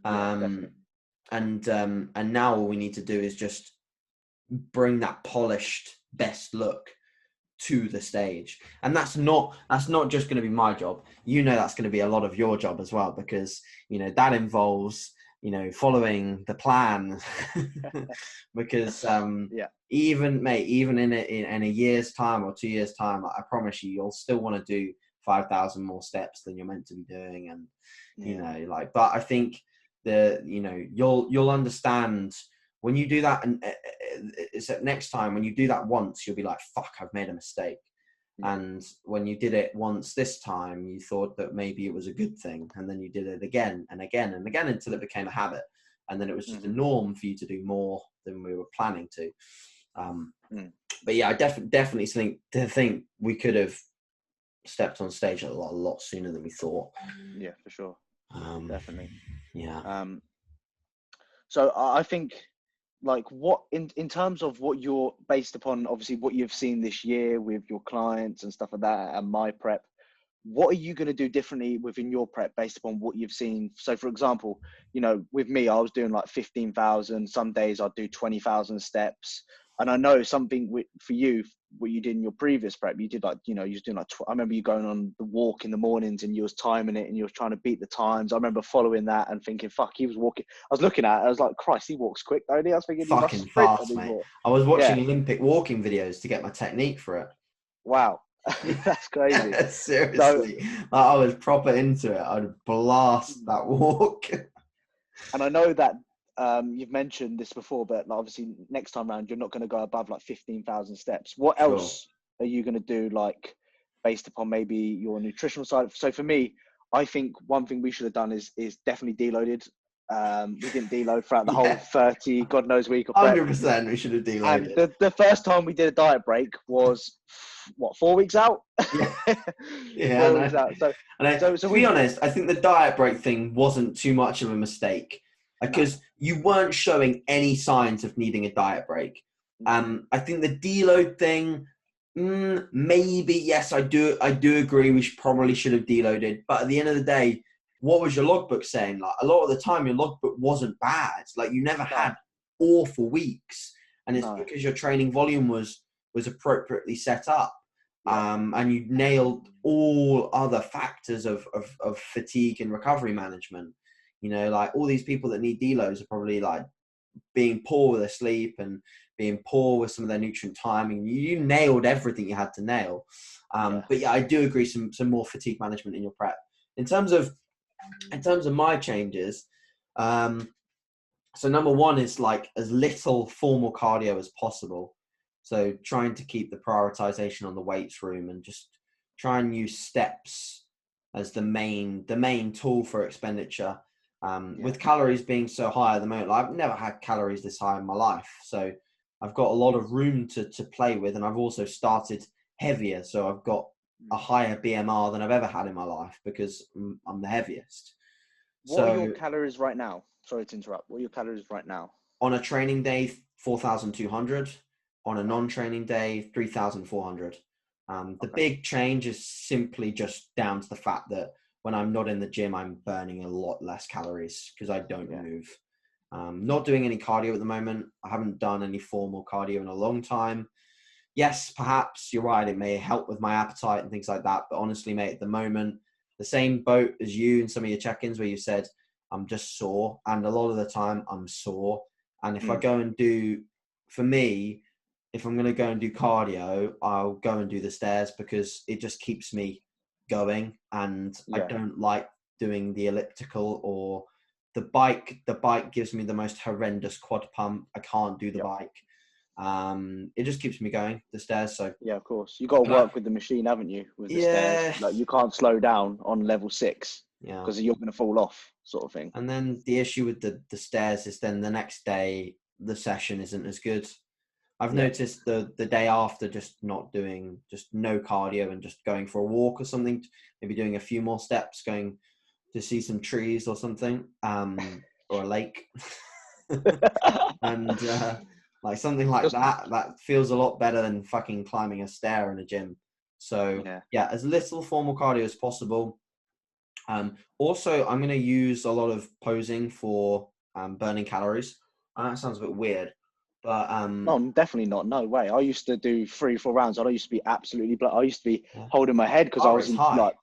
And now all we need to do is just bring that polished best look to the stage. And that's not just going to be my job. That's going to be a lot of your job as well, because that involves following the plan. Because even in a year's time or 2 years time, I promise you'll still want to do 5,000 more steps than you're meant to be doing. And but I think you'll understand when you do that. And it's that next time when you do that once, you'll be like, fuck, I've made a mistake. And when you did it once this time, you thought that maybe it was a good thing. And then you did it again and again and again until it became a habit. And then it was just a norm for you to do more than we were planning to. But yeah, I definitely think we could have stepped on stage a lot sooner than we thought. Yeah, for sure. Definitely. Yeah. So I think, like, what in terms of what you're based upon, obviously what you've seen this year with your clients and stuff like that, and my prep, what are you going to do differently within your prep based upon what you've seen? So, for example, with me, I was doing like 15,000. Some days I'd do 20,000 steps. And I know something for you, what you did in your previous prep, you did like, you was doing like, I remember you going on the walk in the mornings and you was timing it and you was trying to beat the times. I remember following that and thinking, fuck, he was walking. I was looking at it, I was like, Christ, he walks quick, don't he? I was thinking he must Fucking sprint on fast, his mate. walk. I was watching Yeah. Olympic walking videos to get my technique for it. Wow. That's crazy. Seriously. I was proper into it. I'd blast that walk. And I know that you've mentioned this before, but like, obviously next time around, you're not going to go above like 15,000 steps. What Sure. else are you going to do, like based upon maybe your nutritional side? So for me, I think one thing we should have done is definitely deloaded. We didn't deload throughout the whole 30, God knows week of prep. 100% we should have deloaded. And the first time we did a diet break was, 4 weeks out? Yeah. 4 weeks out. So to be honest, I think the diet break thing wasn't too much of a mistake because you weren't showing any signs of needing a diet break. I think the deload thing, maybe, yes, I do agree we probably should have deloaded. But at the end of the day, what was your logbook saying? Like, a lot of the time, your logbook wasn't bad. Like, you never had awful weeks. And it's because your training volume was appropriately set up. And you nailed all other factors of fatigue and recovery management. Like all these people that need deloads are probably like being poor with their sleep and being poor with some of their nutrient timing. You nailed everything you had to nail. But yeah, I do agree some more fatigue management in your prep. In terms of my changes, so number one is like as little formal cardio as possible. So trying to keep the prioritization on the weights room and just try and use steps as the main tool for expenditure. With calories being so high at the moment, I've never had calories this high in my life. So I've got a lot of room to play with. And I've also started heavier. So I've got a higher BMR than I've ever had in my life because I'm the heaviest. What are your calories right now? Sorry to interrupt. What are your calories right now? On a training day, 4,200. On a non-training day, 3,400. The big change is simply just down to the fact that when I'm not in the gym, I'm burning a lot less calories because I don't move. Not doing any cardio at the moment. I haven't done any formal cardio in a long time. Yes, perhaps you're right. It may help with my appetite and things like that. But honestly, mate, at the moment, the same boat as you in some of your check-ins where you said, I'm just sore. And a lot of the time I'm sore. And if I go and do, for me, if I'm going to go and do cardio, I'll go and do the stairs because it just keeps me going. And I don't like doing the elliptical or the bike. The bike gives me the most horrendous quad pump. I can't do the bike. It just keeps me going, the stairs. So yeah, of course. You got to work with the machine, haven't you? With the stairs. Like, you can't slow down on level 6 because you're going to fall off, sort of thing. And then the issue with the stairs is then the next day, the session isn't as good. I've noticed the day after just not doing, just no cardio and just going for a walk or something, maybe doing a few more steps, going to see some trees or something, or a lake. And like something like that feels a lot better than fucking climbing a stair in a gym. So yeah, as little formal cardio as possible. Also, I'm going to use a lot of posing for burning calories. That sounds a bit weird, but no, definitely not. No way. I used to do 3-4 rounds. I used to be absolutely I used to be holding my head because I was like,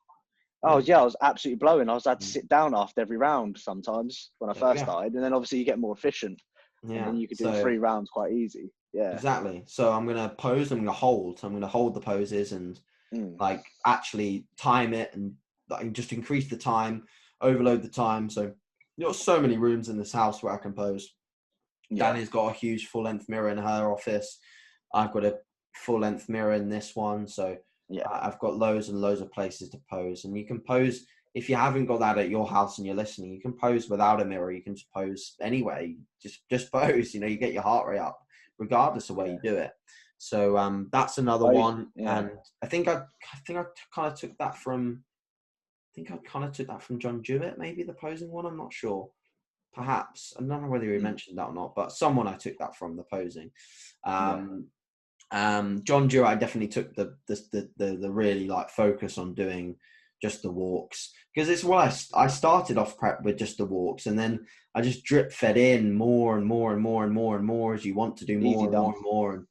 I was absolutely blowing. I had to sit down after every round sometimes when I first started, and then obviously you get more efficient. And then you could do 3 rounds quite easy. Yeah, exactly. So I'm gonna pose. I'm gonna hold. I'm gonna hold the poses and like actually time it and like just increase the time, overload the time. So there's so many rooms in this house where I can pose. Danny's got a huge full-length mirror in her office. I've got a full-length mirror in this one. So I've got loads and loads of places to pose. And you can pose, if you haven't got that at your house and you're listening, you can pose without a mirror. You can just pose anyway. Just pose, you get your heart rate up regardless of where you do it. So that's another one. And I think I kind of took that from, John Jewett, maybe the posing one. I'm not sure. Perhaps. I don't know whether he mentioned that or not, but someone I took that from, the posing. John Jewett, I definitely took the really like focus on doing just the walks, because it's why I started off prep with just the walks, and then I just drip fed in more and more and more and more and more as you want to do more and more and more.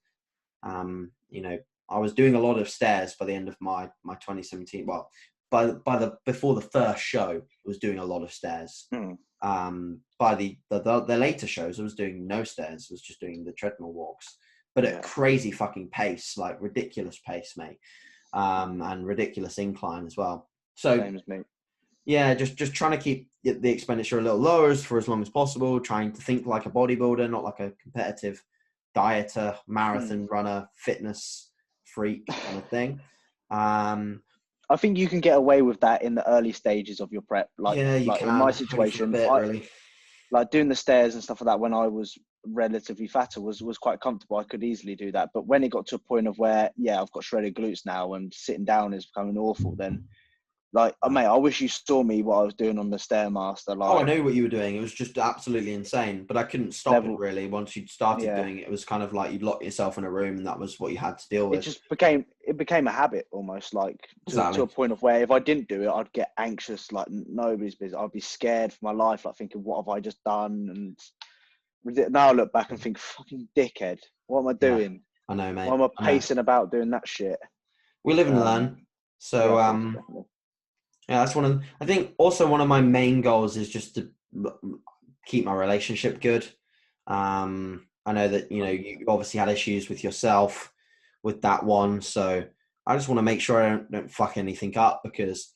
And you know, I was doing a lot of stairs by the end of my 2017. Well, before the first show, I was doing a lot of stairs. By the later shows, I was doing no stairs. I was just doing the treadmill walks, but at crazy fucking pace, like ridiculous pace, mate, and ridiculous incline as well. So same as me. Yeah, just trying to keep the expenditure a little lower for as long as possible. Trying to think like a bodybuilder, not like a competitive dieter, marathon runner, fitness freak kind of thing. I think you can get away with that in the early stages of your prep. Like in my situation, like doing the stairs and stuff like that when I was relatively fatter was quite comfortable. I could easily do that. But when it got to a point of where, I've got shredded glutes now and sitting down is becoming awful, then like, mate, I wish you saw me what I was doing on the Stairmaster. Like, I know what you were doing. It was just absolutely insane, but I couldn't stop it really. Once you'd started doing it, it was kind of like you'd lock yourself in a room and that was what you had to deal with. It became a habit almost, like to a point of where if I didn't do it, I'd get anxious, like nobody's business. I'd be scared for my life, like thinking, what have I just done? And now I look back and think, fucking dickhead, what am I doing? I know, mate. Why am I pacing about doing that shit? We live and learn. So, yeah, that's I think also one of my main goals is just to keep my relationship good. I know that, you obviously had issues with yourself with that one. So I just want to make sure I don't fuck anything up, because,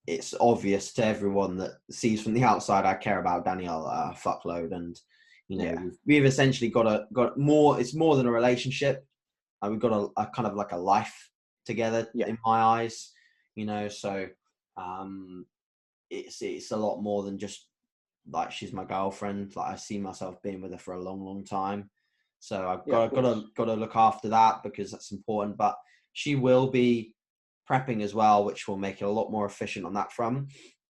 it's obvious to everyone that sees from the outside, I care about Danielle a fuckload. And, we've essentially got more, it's more than a relationship. We've got a kind of like a life together in my eyes. So it's a lot more than just like she's my girlfriend. Like I see myself being with her for a long, long time. So I've got to look after that, because that's important. But she will be prepping as well, which will make it a lot more efficient on that front.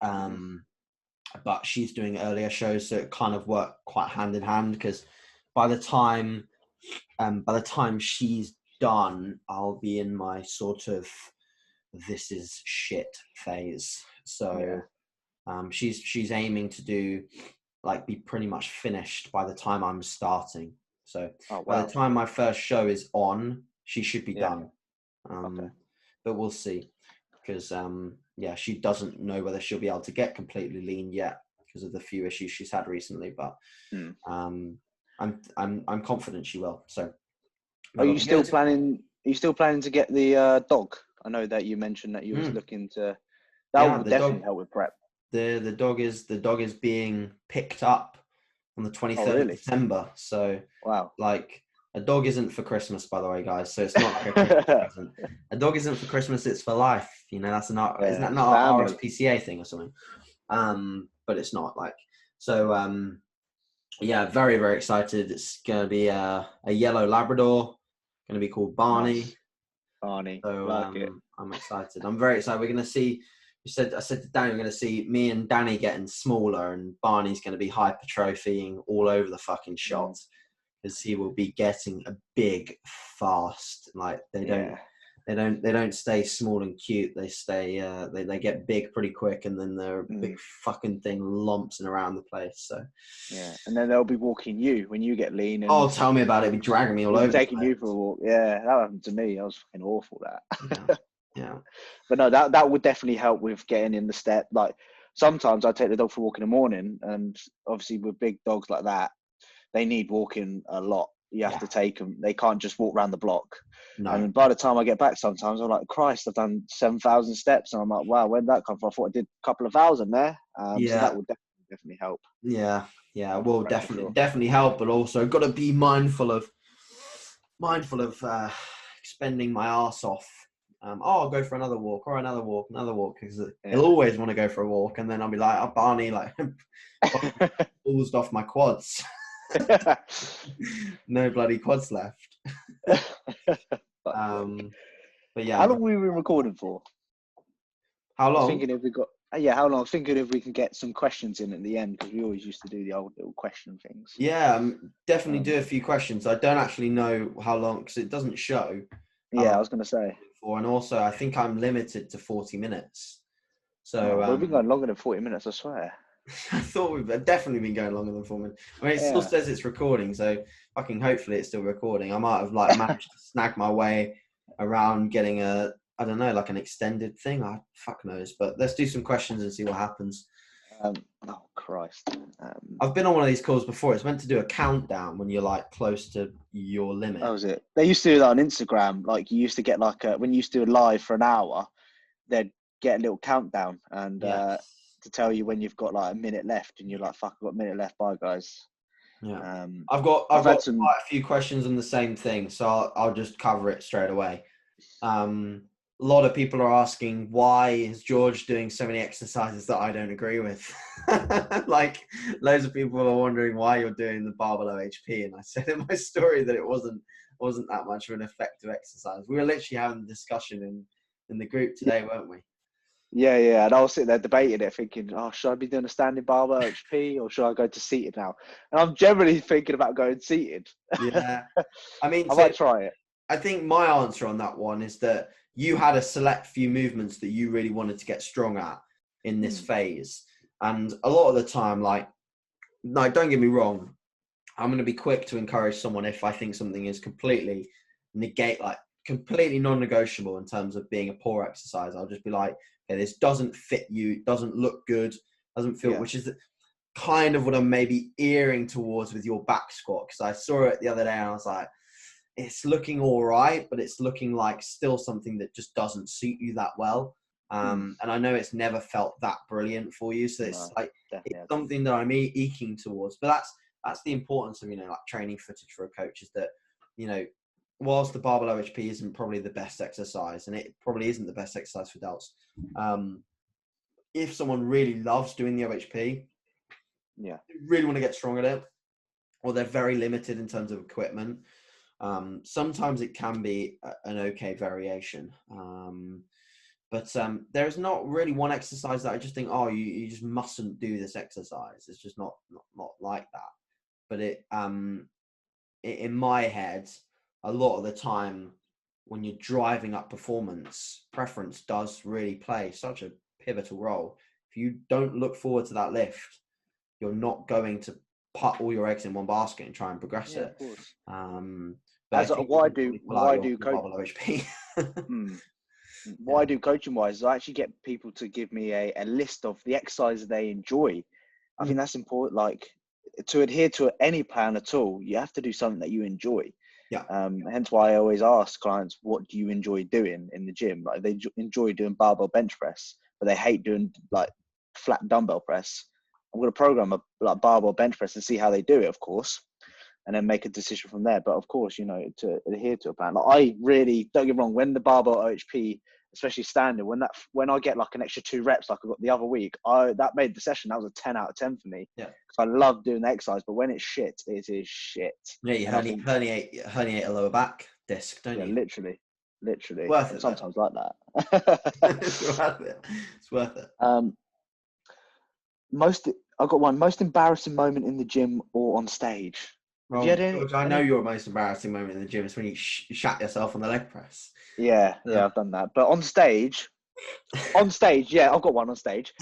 But she's doing earlier shows, so it kind of work quite hand in hand, because by the time she's done, I'll be in my sort of this is shit phase. So she's aiming to be pretty much finished by the time I'm starting. So by the time my first show is on, she should be done. But we'll see, because she doesn't know whether she'll be able to get completely lean yet because of the few issues she's had recently. But I'm confident she will. So are you still planning to get the dog? I know that you mentioned that you was looking to. That would definitely help with prep. The dog is being picked up on the 23rd of December. So like a dog isn't for Christmas, by the way, guys. So it's not like a Christmas present. A dog isn't for Christmas; it's for life. Isn't that not an RSPCA thing or something? But it's not like so. Very, very excited. It's gonna be a yellow Labrador. Going to be called Barney. Nice. Barney. So it. I'm excited. I'm very excited. We're going to see. I said to Danny, we're going to see me and Danny getting smaller, and Barney's going to be hypertrophying all over the fucking shot, because he will be getting a big fast. Like they don't stay small and cute. They stay they get big pretty quick, and then they're a big fucking thing lumping around the place. So and then they'll be walking you when you get lean. And tell me about it. Be dragging me all over. Taking you for a walk. Yeah, that happened to me. I was fucking awful that. Yeah. But no, that would definitely help with getting in the step. Like sometimes I take the dog for a walk in the morning, and obviously with big dogs like that, they need walking a lot. You have to take them. They can't just walk around the block. No. And by the time I get back, sometimes I'm like, Christ, I've done 7,000 steps. And I'm like, wow, where did that come from? I thought I did a couple of thousand there. So that would definitely help. Yeah. It will definitely help, but also got to be mindful of expending my arse off. I'll go for another walk, because he'll always want to go for a walk, and then I'll be like, Barney, like, oozed off my quads. No bloody quads left. But yeah. How long have we been recording for? How long? I was thinking if we got. How long? I was thinking if we can get some questions in at the end, because we always used to do the old little question things. Yeah, definitely do a few questions. I don't actually know how long, because it doesn't show. I was going to say. before, and also I think I'm limited to 40 minutes. So we've been going longer than 40 minutes, I swear. I thought we've definitely been going longer than 4 minutes. I mean, it still says it's recording, so fucking hopefully it's still recording. I might have like managed to snag my way around getting I don't know, like an extended thing. I fuck knows. But let's do some questions and see what happens. Oh Christ! I've been on one of these calls before. It's meant to do a countdown when you're like close to your limit. That was it. They used to do that on Instagram. Like you used to get like when you used to do a live for an hour, they'd get a little countdown and to tell you when you've got like a minute left, and you're like, "Fuck, I've got a minute left. Bye, guys." Yeah. I've got quite a few questions on the same thing, so I'll just cover it straight away. A lot of people are asking, why is George doing so many exercises that I don't agree with? Like, loads of people are wondering why you're doing the barbell OHP, and I said in my story that it wasn't that much of an effective exercise. We were literally having a discussion in the group today, weren't we? Yeah, and I was sitting there debating it, thinking, "Oh, should I be doing a standing barbell OHP or should I go to seated now?" And I'm generally thinking about going seated. Yeah, I mean, I might try it. I think my answer on that one is that you had a select few movements that you really wanted to get strong at in this phase. And a lot of the time, like, don't get me wrong, I'm going to be quick to encourage someone if I think something is completely non-negotiable in terms of being a poor exercise. I'll just be like, okay, this doesn't fit you, doesn't look good, doesn't feel, which is kind of what I'm maybe earing towards with your back squat. Because I saw it the other day and I was like, it's looking all right, but it's looking like still something that just doesn't suit you that well. And I know it's never felt that brilliant for you. So it's it's something that I'm eking towards. But that's the importance of, like training footage for a coach, is that, whilst the barbell OHP isn't probably the best exercise, and it probably isn't the best exercise for delts, if someone really loves doing the OHP, they really want to get strong at it, or they're very limited in terms of equipment, sometimes it can be an okay variation. But there's not really one exercise that I just think, oh, you just mustn't do this exercise. It's just not like that. But it in my head, a lot of the time when you're driving up performance, preference does really play such a pivotal role. If you don't look forward to that lift, you're not going to put all your eggs in one basket and try and progress it. Of course. But what I do coaching wise is I actually get people to give me a list of the exercises they enjoy. I think that's important. Like, to adhere to any plan at all, you have to do something that you enjoy. Hence why I always ask clients, what do you enjoy doing in the gym? Like, they enjoy doing barbell bench press, but they hate doing like flat dumbbell press. I'm going to program a like barbell bench press and see how they do it, of course, and then make a decision from there. But of course, to adhere to a plan. Like, I really, don't get me wrong, when the barbell OHP, especially standing, when I get like an extra 2 reps like I got the other week, that made the session. That was a 10 out of 10 for me. Yeah. Because I love doing the exercise, but when it's shit, it is shit. Yeah, you herniate a lower back disc, don't you? Yeah, literally. Worth it. Sometimes like that. It's worth it. I've got one most embarrassing moment in the gym or on stage. Well, George, I know your most embarrassing moment in the gym is when you shat yourself on the leg press. Yeah, I've done that. But on stage, yeah, I've got one on stage.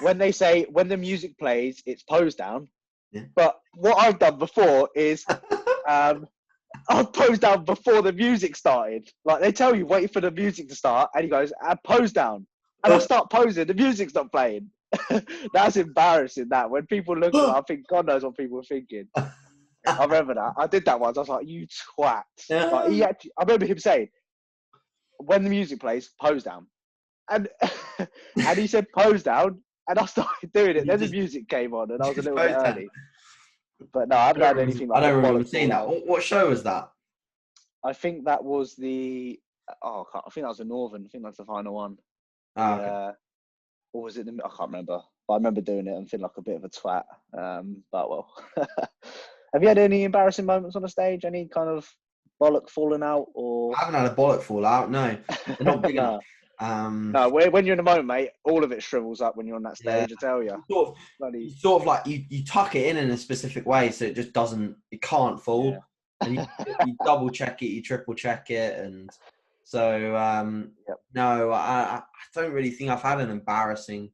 When they say, when the music plays, it's pose down. Yeah. But what I've done before is I've posed down before the music started. Like, they tell you, wait for the music to start, and he goes, pose down. And I start posing, the music's not playing. That's embarrassing, that. When people look at it, I think, God knows what people are thinking. I remember that. I did that once. I was like, you twat. Like, I remember him saying, when the music plays, pose down. And and he said, pose down. And I started doing it. Then the music came on, and I was a little bit early. But no, I haven't had anything like that. I don't remember seeing that. What show was that? I think that was I think that was the Northern. I think that's the final one. Okay. Or was it I can't remember. But I remember doing it and feeling like a bit of a twat. But well. Have you had any embarrassing moments on the stage? Any kind of bollock falling out? Or I haven't had a bollock fall out, no. They're not big enough. No, when you're in the moment, mate, all of it shrivels up when you're on that stage, I tell you. Sort of like you tuck it in a specific way so it just it can't fall. Yeah. And you double check it, you triple check it, and So no, I don't really think I've had an embarrassing.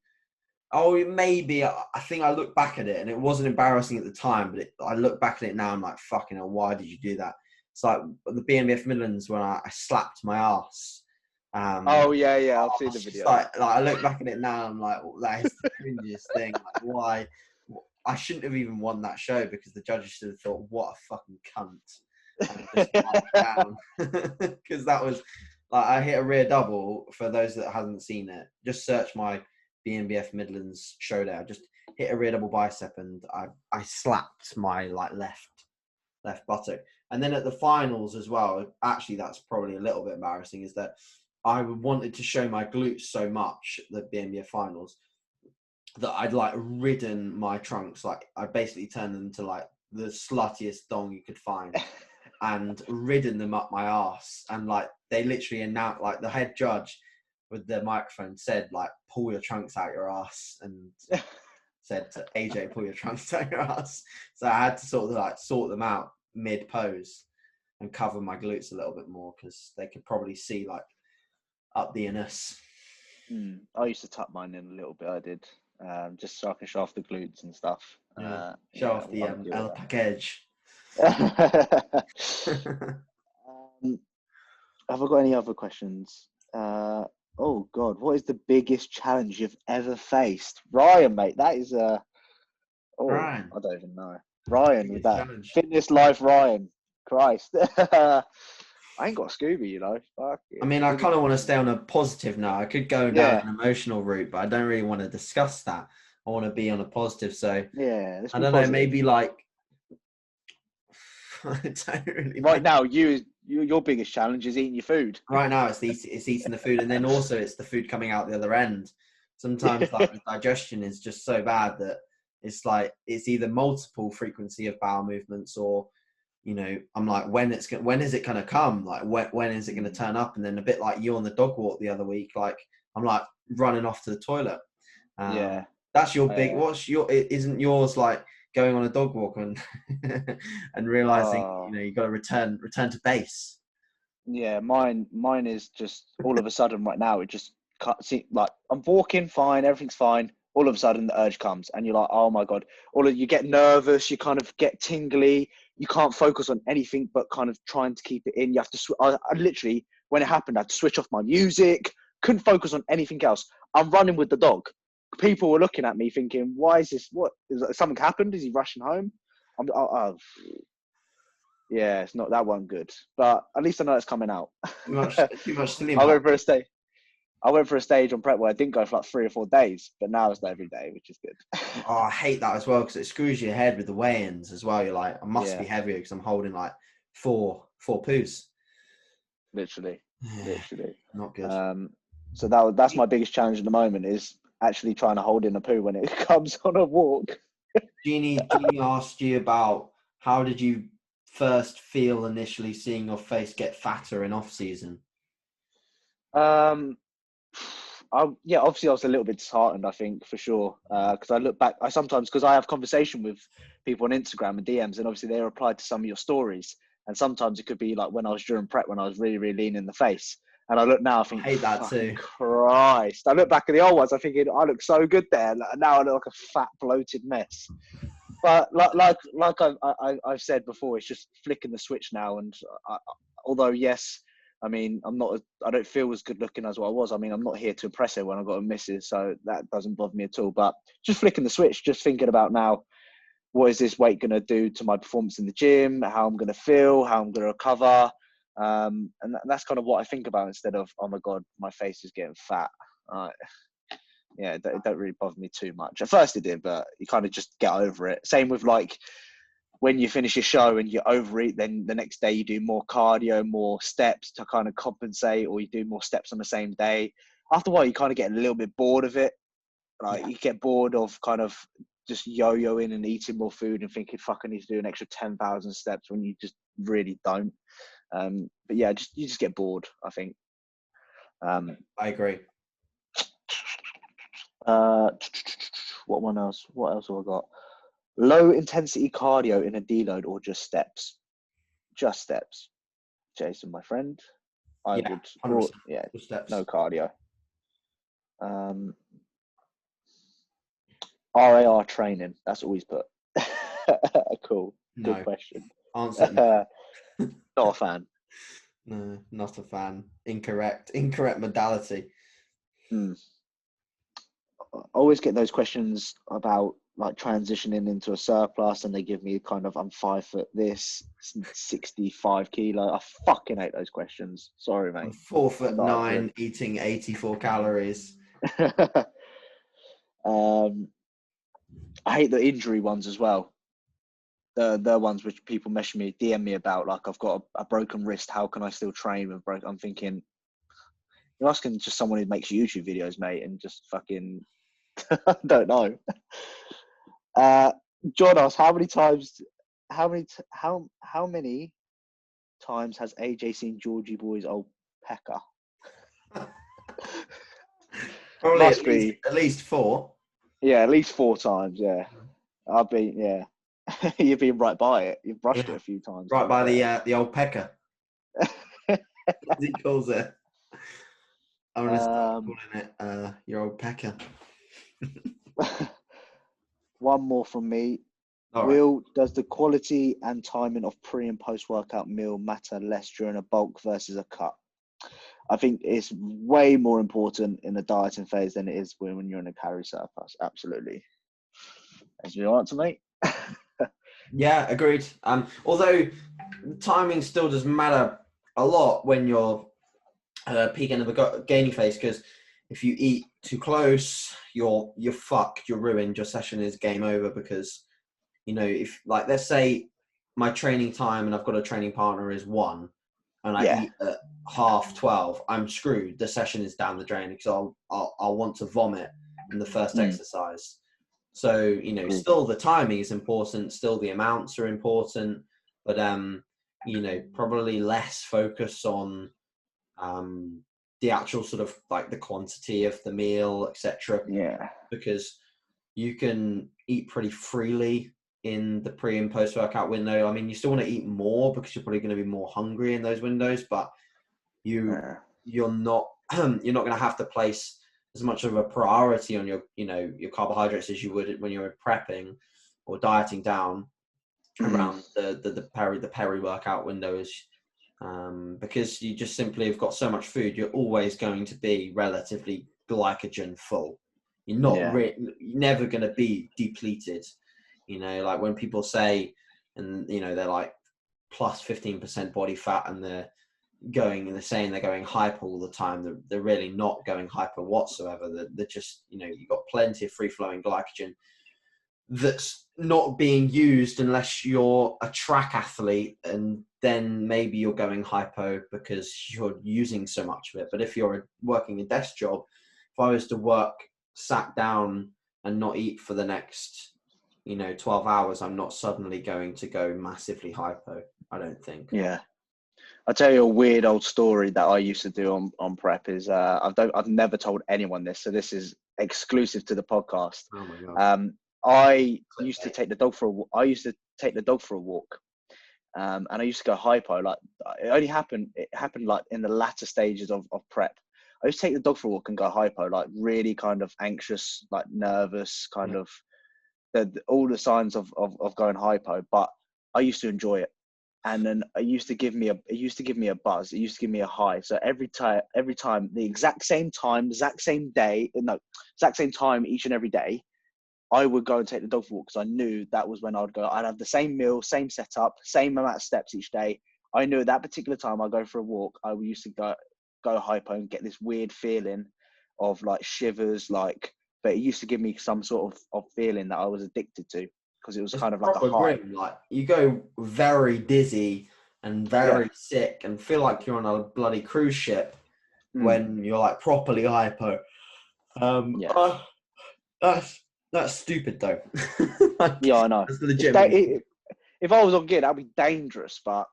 Oh, maybe I think I look back at it and it wasn't embarrassing at the time, but I look back at it now. I'm like, fucking hell, why did you do that? It's like the BNBF Midlands when I slapped my ass. Oh yeah, I've seen the video. Like I look back at it now, I'm like, well, that is the cringiest thing. Like, why? I shouldn't have even won that show because the judges should have thought, what a fucking cunt, and just down because that was like I hit a rear double. For those that hasn't seen it, just search my BNBF Midlands show there. I just hit a rear double bicep and I slapped my like left buttock. And then at the finals as well, actually that's probably a little bit embarrassing, is that I wanted to show my glutes so much at the BNBF finals that I'd like ridden my trunks. Like I basically turned them to like the sluttiest dong you could find and ridden them up my ass. And like they literally announced, like the head judge with the microphone said, like, pull your trunks out your ass, and said to AJ, pull your trunks out your ass. So I had to sort of like sort them out mid pose and cover my glutes a little bit more because they could probably see like up the anus. I used to tuck mine in a little bit. I did, just so I can show off the glutes and stuff. Show off the El Package. Have I got any other questions? Oh God, what is the biggest challenge you've ever faced? Ryan, mate, that is Ryan. I don't even know. Ryan with that challenge. fitness life, Ryan. Christ. I ain't got a Scooby, you know. Fuck it. I mean, I kind of want to stay on a positive now. I could go down an emotional route, but I don't really want to discuss that. I want to be on a positive. So yeah, I don't know, maybe like I don't really. Right now, your biggest challenge is eating your food. Right now, it's eating the food, and then also it's the food coming out the other end. Sometimes like the digestion is just so bad that it's like it's either multiple frequency of bowel movements, or you know, I'm like, when is it gonna come? Like when is it gonna turn up? And then a bit like you on the dog walk the other week, like I'm like running off to the toilet. That's your big. Isn't yours like going on a dog walk and and realizing you know you got to return to base? Yeah, mine is just all of a sudden right now it just like I'm walking fine, everything's fine. All of a sudden the urge comes and you're like, oh my God, you get nervous, you kind of get tingly, you can't focus on anything but kind of trying to keep it in. You have to I literally, when it happened, I had to switch off my music, couldn't focus on anything else. I'm running with the dog. People were looking at me thinking, why is this, something happened? Is he rushing home? Yeah, it's not that one good, but at least I know it's coming out. Too much I went for a stage on prep where I didn't go for like 3 or 4 days, but now it's every day, which is good. Oh, I hate that as well because it screws your head with the weigh-ins as well. You're like, I must be heavier because I'm holding like four poos. Literally. Not good. So that's my biggest challenge at the moment is actually trying to hold in a poo when it comes on a walk. Jeannie asked you about how did you first feel initially seeing your face get fatter in off season? Obviously I was a little bit disheartened, I think, for sure. Because I look back, because I have conversation with people on Instagram and DMs, and obviously they replied to some of your stories. And sometimes it could be like when I was during prep, when I was really, really lean in the face. And I look now, I think, I hate that too. Christ. I look back at the old ones, I'm thinking, I look so good there. Now I look like a fat, bloated mess. But like I've said before, it's just flicking the switch now. And although, yes, I mean, I don't feel as good looking as what I was. I mean, I'm not here to impress everyone. I've got a missus, so that doesn't bother me at all. But just flicking the switch, just thinking about now, what is this weight going to do to my performance in the gym, how I'm going to feel, how I'm going to recover. And that's kind of what I think about instead of, oh my God, my face is getting fat. It don't really bother me too much. At first it did, but you kind of just get over it. Same with like when you finish your show and you overeat, then the next day you do more cardio, more steps to kind of compensate, or you do more steps on the same day. After a while, you kind of get a little bit bored of it. Like you get bored of kind of just yo-yoing and eating more food and thinking, fuck, I need to do an extra 10,000 steps when you just really don't. But yeah, you just get bored, I think. I agree. What else have I got? Low intensity cardio in a deload or just steps? Just steps. Jason, my friend. I Yeah, would. 100%. Yeah, Good steps. no cardio. RAR training. That's all he's put. Cool. No. Good question. Answer no. Not a fan. No, not a fan. Incorrect modality. I always get those questions about like transitioning into a surplus, and they give me kind of, I'm 5 foot this, 65 kilo. I fucking hate those questions. Sorry, mate. I'm 4'9", eating 84 calories. I hate the injury ones as well. The ones which people message me, DM me about, like, I've got a broken wrist. How can I still train with broken? I'm thinking, you're asking just someone who makes YouTube videos, mate, and just fucking I don't know. John asked, how many times has AJ seen Georgie Boy's old pecker? Probably Must be at least 4. Yeah, at least 4 times. Yeah, I've been. Yeah, you've been right by it. You've brushed it a few times. Right by the old pecker. As he calls it. I'm gonna start calling it your old pecker. One more from me. Will, does the quality and timing of pre and post workout meal matter less during a bulk versus a cut? I think it's way more important in the dieting phase than it is when you're in a calorie surplus. Absolutely. As your answer, mate. Yeah, agreed. Although timing still does matter a lot when you're peaking of the gaining phase, because if you eat too close, you're fucked. You're ruined. Your session is game over, because if, like, let's say my training time and I've got a training partner is 1, and I eat at 12:30, I'm screwed. The session is down the drain, because I'll want to vomit in the first exercise. So, still the timing is important, still the amounts are important, but, probably less focus on the actual sort of like the quantity of the meal, etc. Yeah. Because you can eat pretty freely in the pre and post workout window. I mean, you still want to eat more because you're probably going to be more hungry in those windows, but you're not going to have to place as much of a priority on your carbohydrates as you would when you're prepping or dieting down around the peri workout windows, because you just simply have got so much food. You're always going to be relatively glycogen full. You're not you're never going to be depleted. Like when people say, and they're like plus 15% body fat, and they're saying they're going hyper all the time. They're really not going hyper whatsoever. They're just, you've got plenty of free flowing glycogen that's not being used unless you're a track athlete, and then maybe you're going hypo because you're using so much of it. But if you're working a desk job, if I was to work sat down and not eat for the next 12 hours, I'm not suddenly going to go massively hypo, I don't think. Yeah. I'll tell you a weird old story that I used to do on prep is I've never told anyone this, so this is exclusive to the podcast. Oh my God. I used to take the dog for a walk. And I used to go hypo. Like, it happened like in the latter stages of prep. I used to take the dog for a walk and go hypo, like really kind of anxious, like nervous, kind of all the signs of going hypo. But I used to enjoy it. And then it used to give me a buzz. It used to give me a high. So every time, the exact same time, exact same time each and every day, I would go and take the dog for a walk, because I knew that was when I'd go. I'd have the same meal, same setup, same amount of steps each day. I knew at that particular time I'd go for a walk, I used to go hypo and get this weird feeling of like shivers, but it used to give me some sort of feeling that I was addicted to, because it was kind of like a high. Like, you go very dizzy and very sick and feel like you're on a bloody cruise ship when you're like properly hypo. That's stupid though. Yeah, I know. That's legit. If I was on gear, that'd be dangerous. But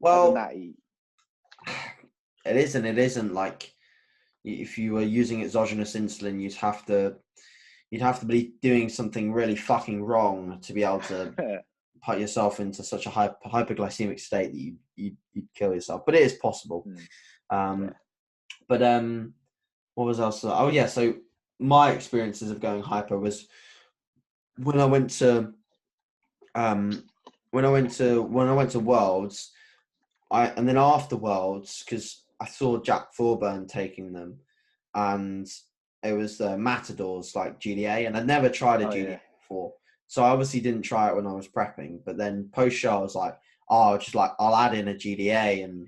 it isn't. Like, if you were using exogenous insulin, you'd have to be doing something really fucking wrong to be able to put yourself into such a hyperglycemic state that you'd kill yourself. But it is possible. Um, but what was else? Oh yeah, so my experiences of going hyper was when I went to Worlds, and then after Worlds, because I saw Jack Thorburn taking them, and it was the Matadors like GDA, and I'd never tried a GDA before, so I obviously didn't try it when I was prepping. But then post show, I was like, oh, I'll add in a GDA and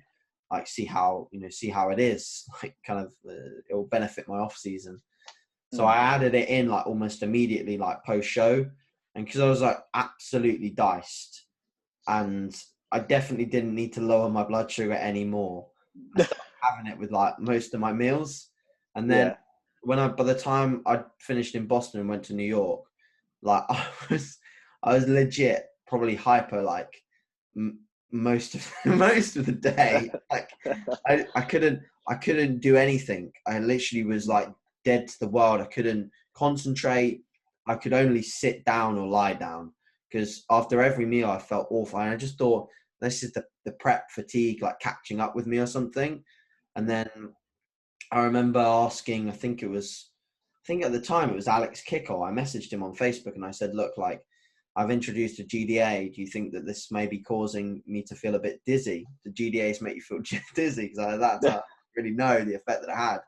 like see how it is, like kind of it will benefit my off season. So I added it in like almost immediately, like post show, and because I was like absolutely diced, and I definitely didn't need to lower my blood sugar anymore. I started having it with like most of my meals, and then by the time I finished in Boston and went to New York, like I was legit probably hyper like most of the day. Like I couldn't do anything. I literally was like dead to the world. I couldn't concentrate. I could only sit down or lie down, because after every meal I felt awful, and I just thought this is the prep fatigue like catching up with me or something. And then I remember asking, I think at the time it was Alex Kickle. I messaged him on Facebook and I said, look, like I've introduced a GDA. Do you think that this may be causing me to feel a bit dizzy? The GDAs make you feel dizzy? Because that's how I really know the effect that it had.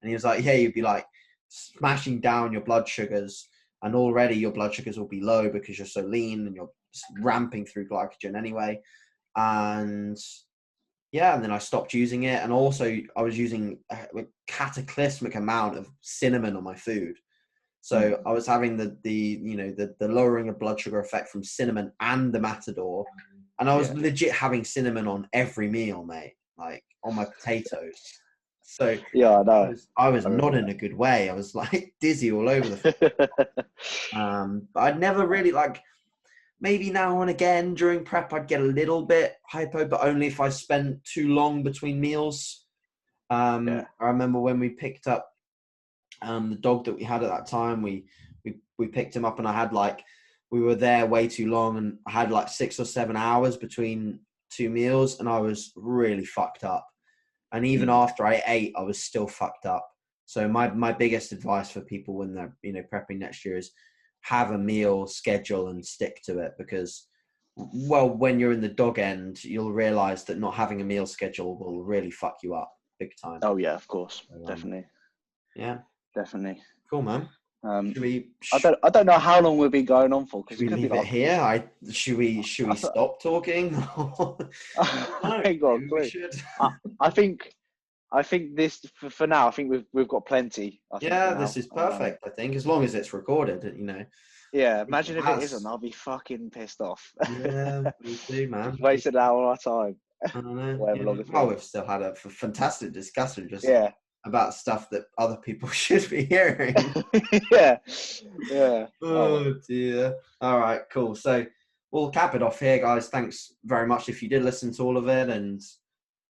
And he was like, yeah, you'd be like smashing down your blood sugars, and already your blood sugars will be low because you're so lean and you're ramping through glycogen anyway. And yeah, and then I stopped using it. And also I was using a cataclysmic amount of cinnamon on my food. So I was having the lowering of blood sugar effect from cinnamon and the Matador. And I was legit having cinnamon on every meal, mate, like on my potatoes. So yeah, I know. I was not in a good way. I was like dizzy all over the but I'd never really like, maybe now and again during prep I'd get a little bit hypo, but only if I spent too long between meals. I remember when we picked up the dog that we had at that time, we picked him up, and I had like, we were there way too long, and I had like 6 or 7 hours between two meals, and I was really fucked up. And even after I ate, I was still fucked up. So my biggest advice for people when they're prepping next year is have a meal schedule and stick to it, because when you're in the dog end, you'll realize that not having a meal schedule will really fuck you up big time. Oh yeah, of course, so, definitely. Yeah, definitely. Cool, man. I don't know how long we'll be going on for. Should we leave it here? Should we stop talking? I think this for now. I think we've got plenty. This is perfect. I think as long as it's recorded, Yeah, imagine if it isn't. I'll be fucking pissed off. Yeah, me too, man. Wasted an hour of our time. I don't know. We've still had a fantastic discussion about stuff that other people should be hearing. yeah. Oh dear. All right, cool. So we'll cap it off here, guys. Thanks very much if you did listen to all of it, and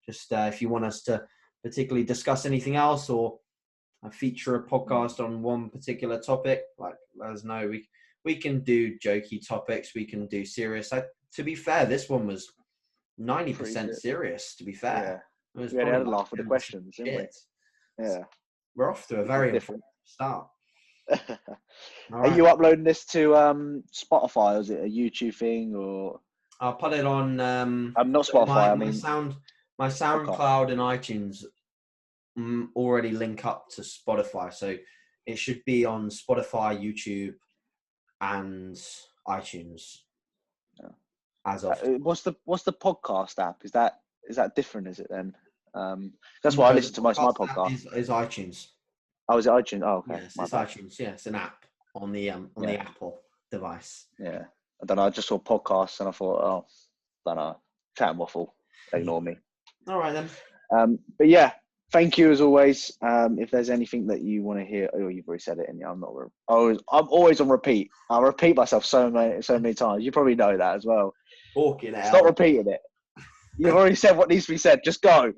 just if you want us to particularly discuss anything else or feature a podcast on one particular topic, like let us know. We can do jokey topics. We can do serious. To be fair, this one was 90% serious. To be fair, we had a laugh with the questions, didn't we? Yeah, we're off to a very different start. Are you uploading this to Spotify, or is it a YouTube thing, or? I'll put it on. I'm not Spotify. My SoundCloud and iTunes already link up to Spotify, so it should be on Spotify, YouTube, and iTunes. As of what's the podcast app? Is that different? Is it then? That's why I listen to most of my podcasts. Is iTunes. Oh, is it iTunes? Oh, okay. Yes, it's iTunes. Yeah, it's an app on the Apple device. Yeah, I don't know. I just saw podcasts and I thought, oh, don't know, chat and waffle. Ignore me. All right then. But yeah, thank you as always. If there's anything that you want to hear, you've already said it, and I'm always on repeat. I repeat myself so many times. You probably know that as well. Walk it out. Stop repeating it. You've already said what needs to be said. Just go.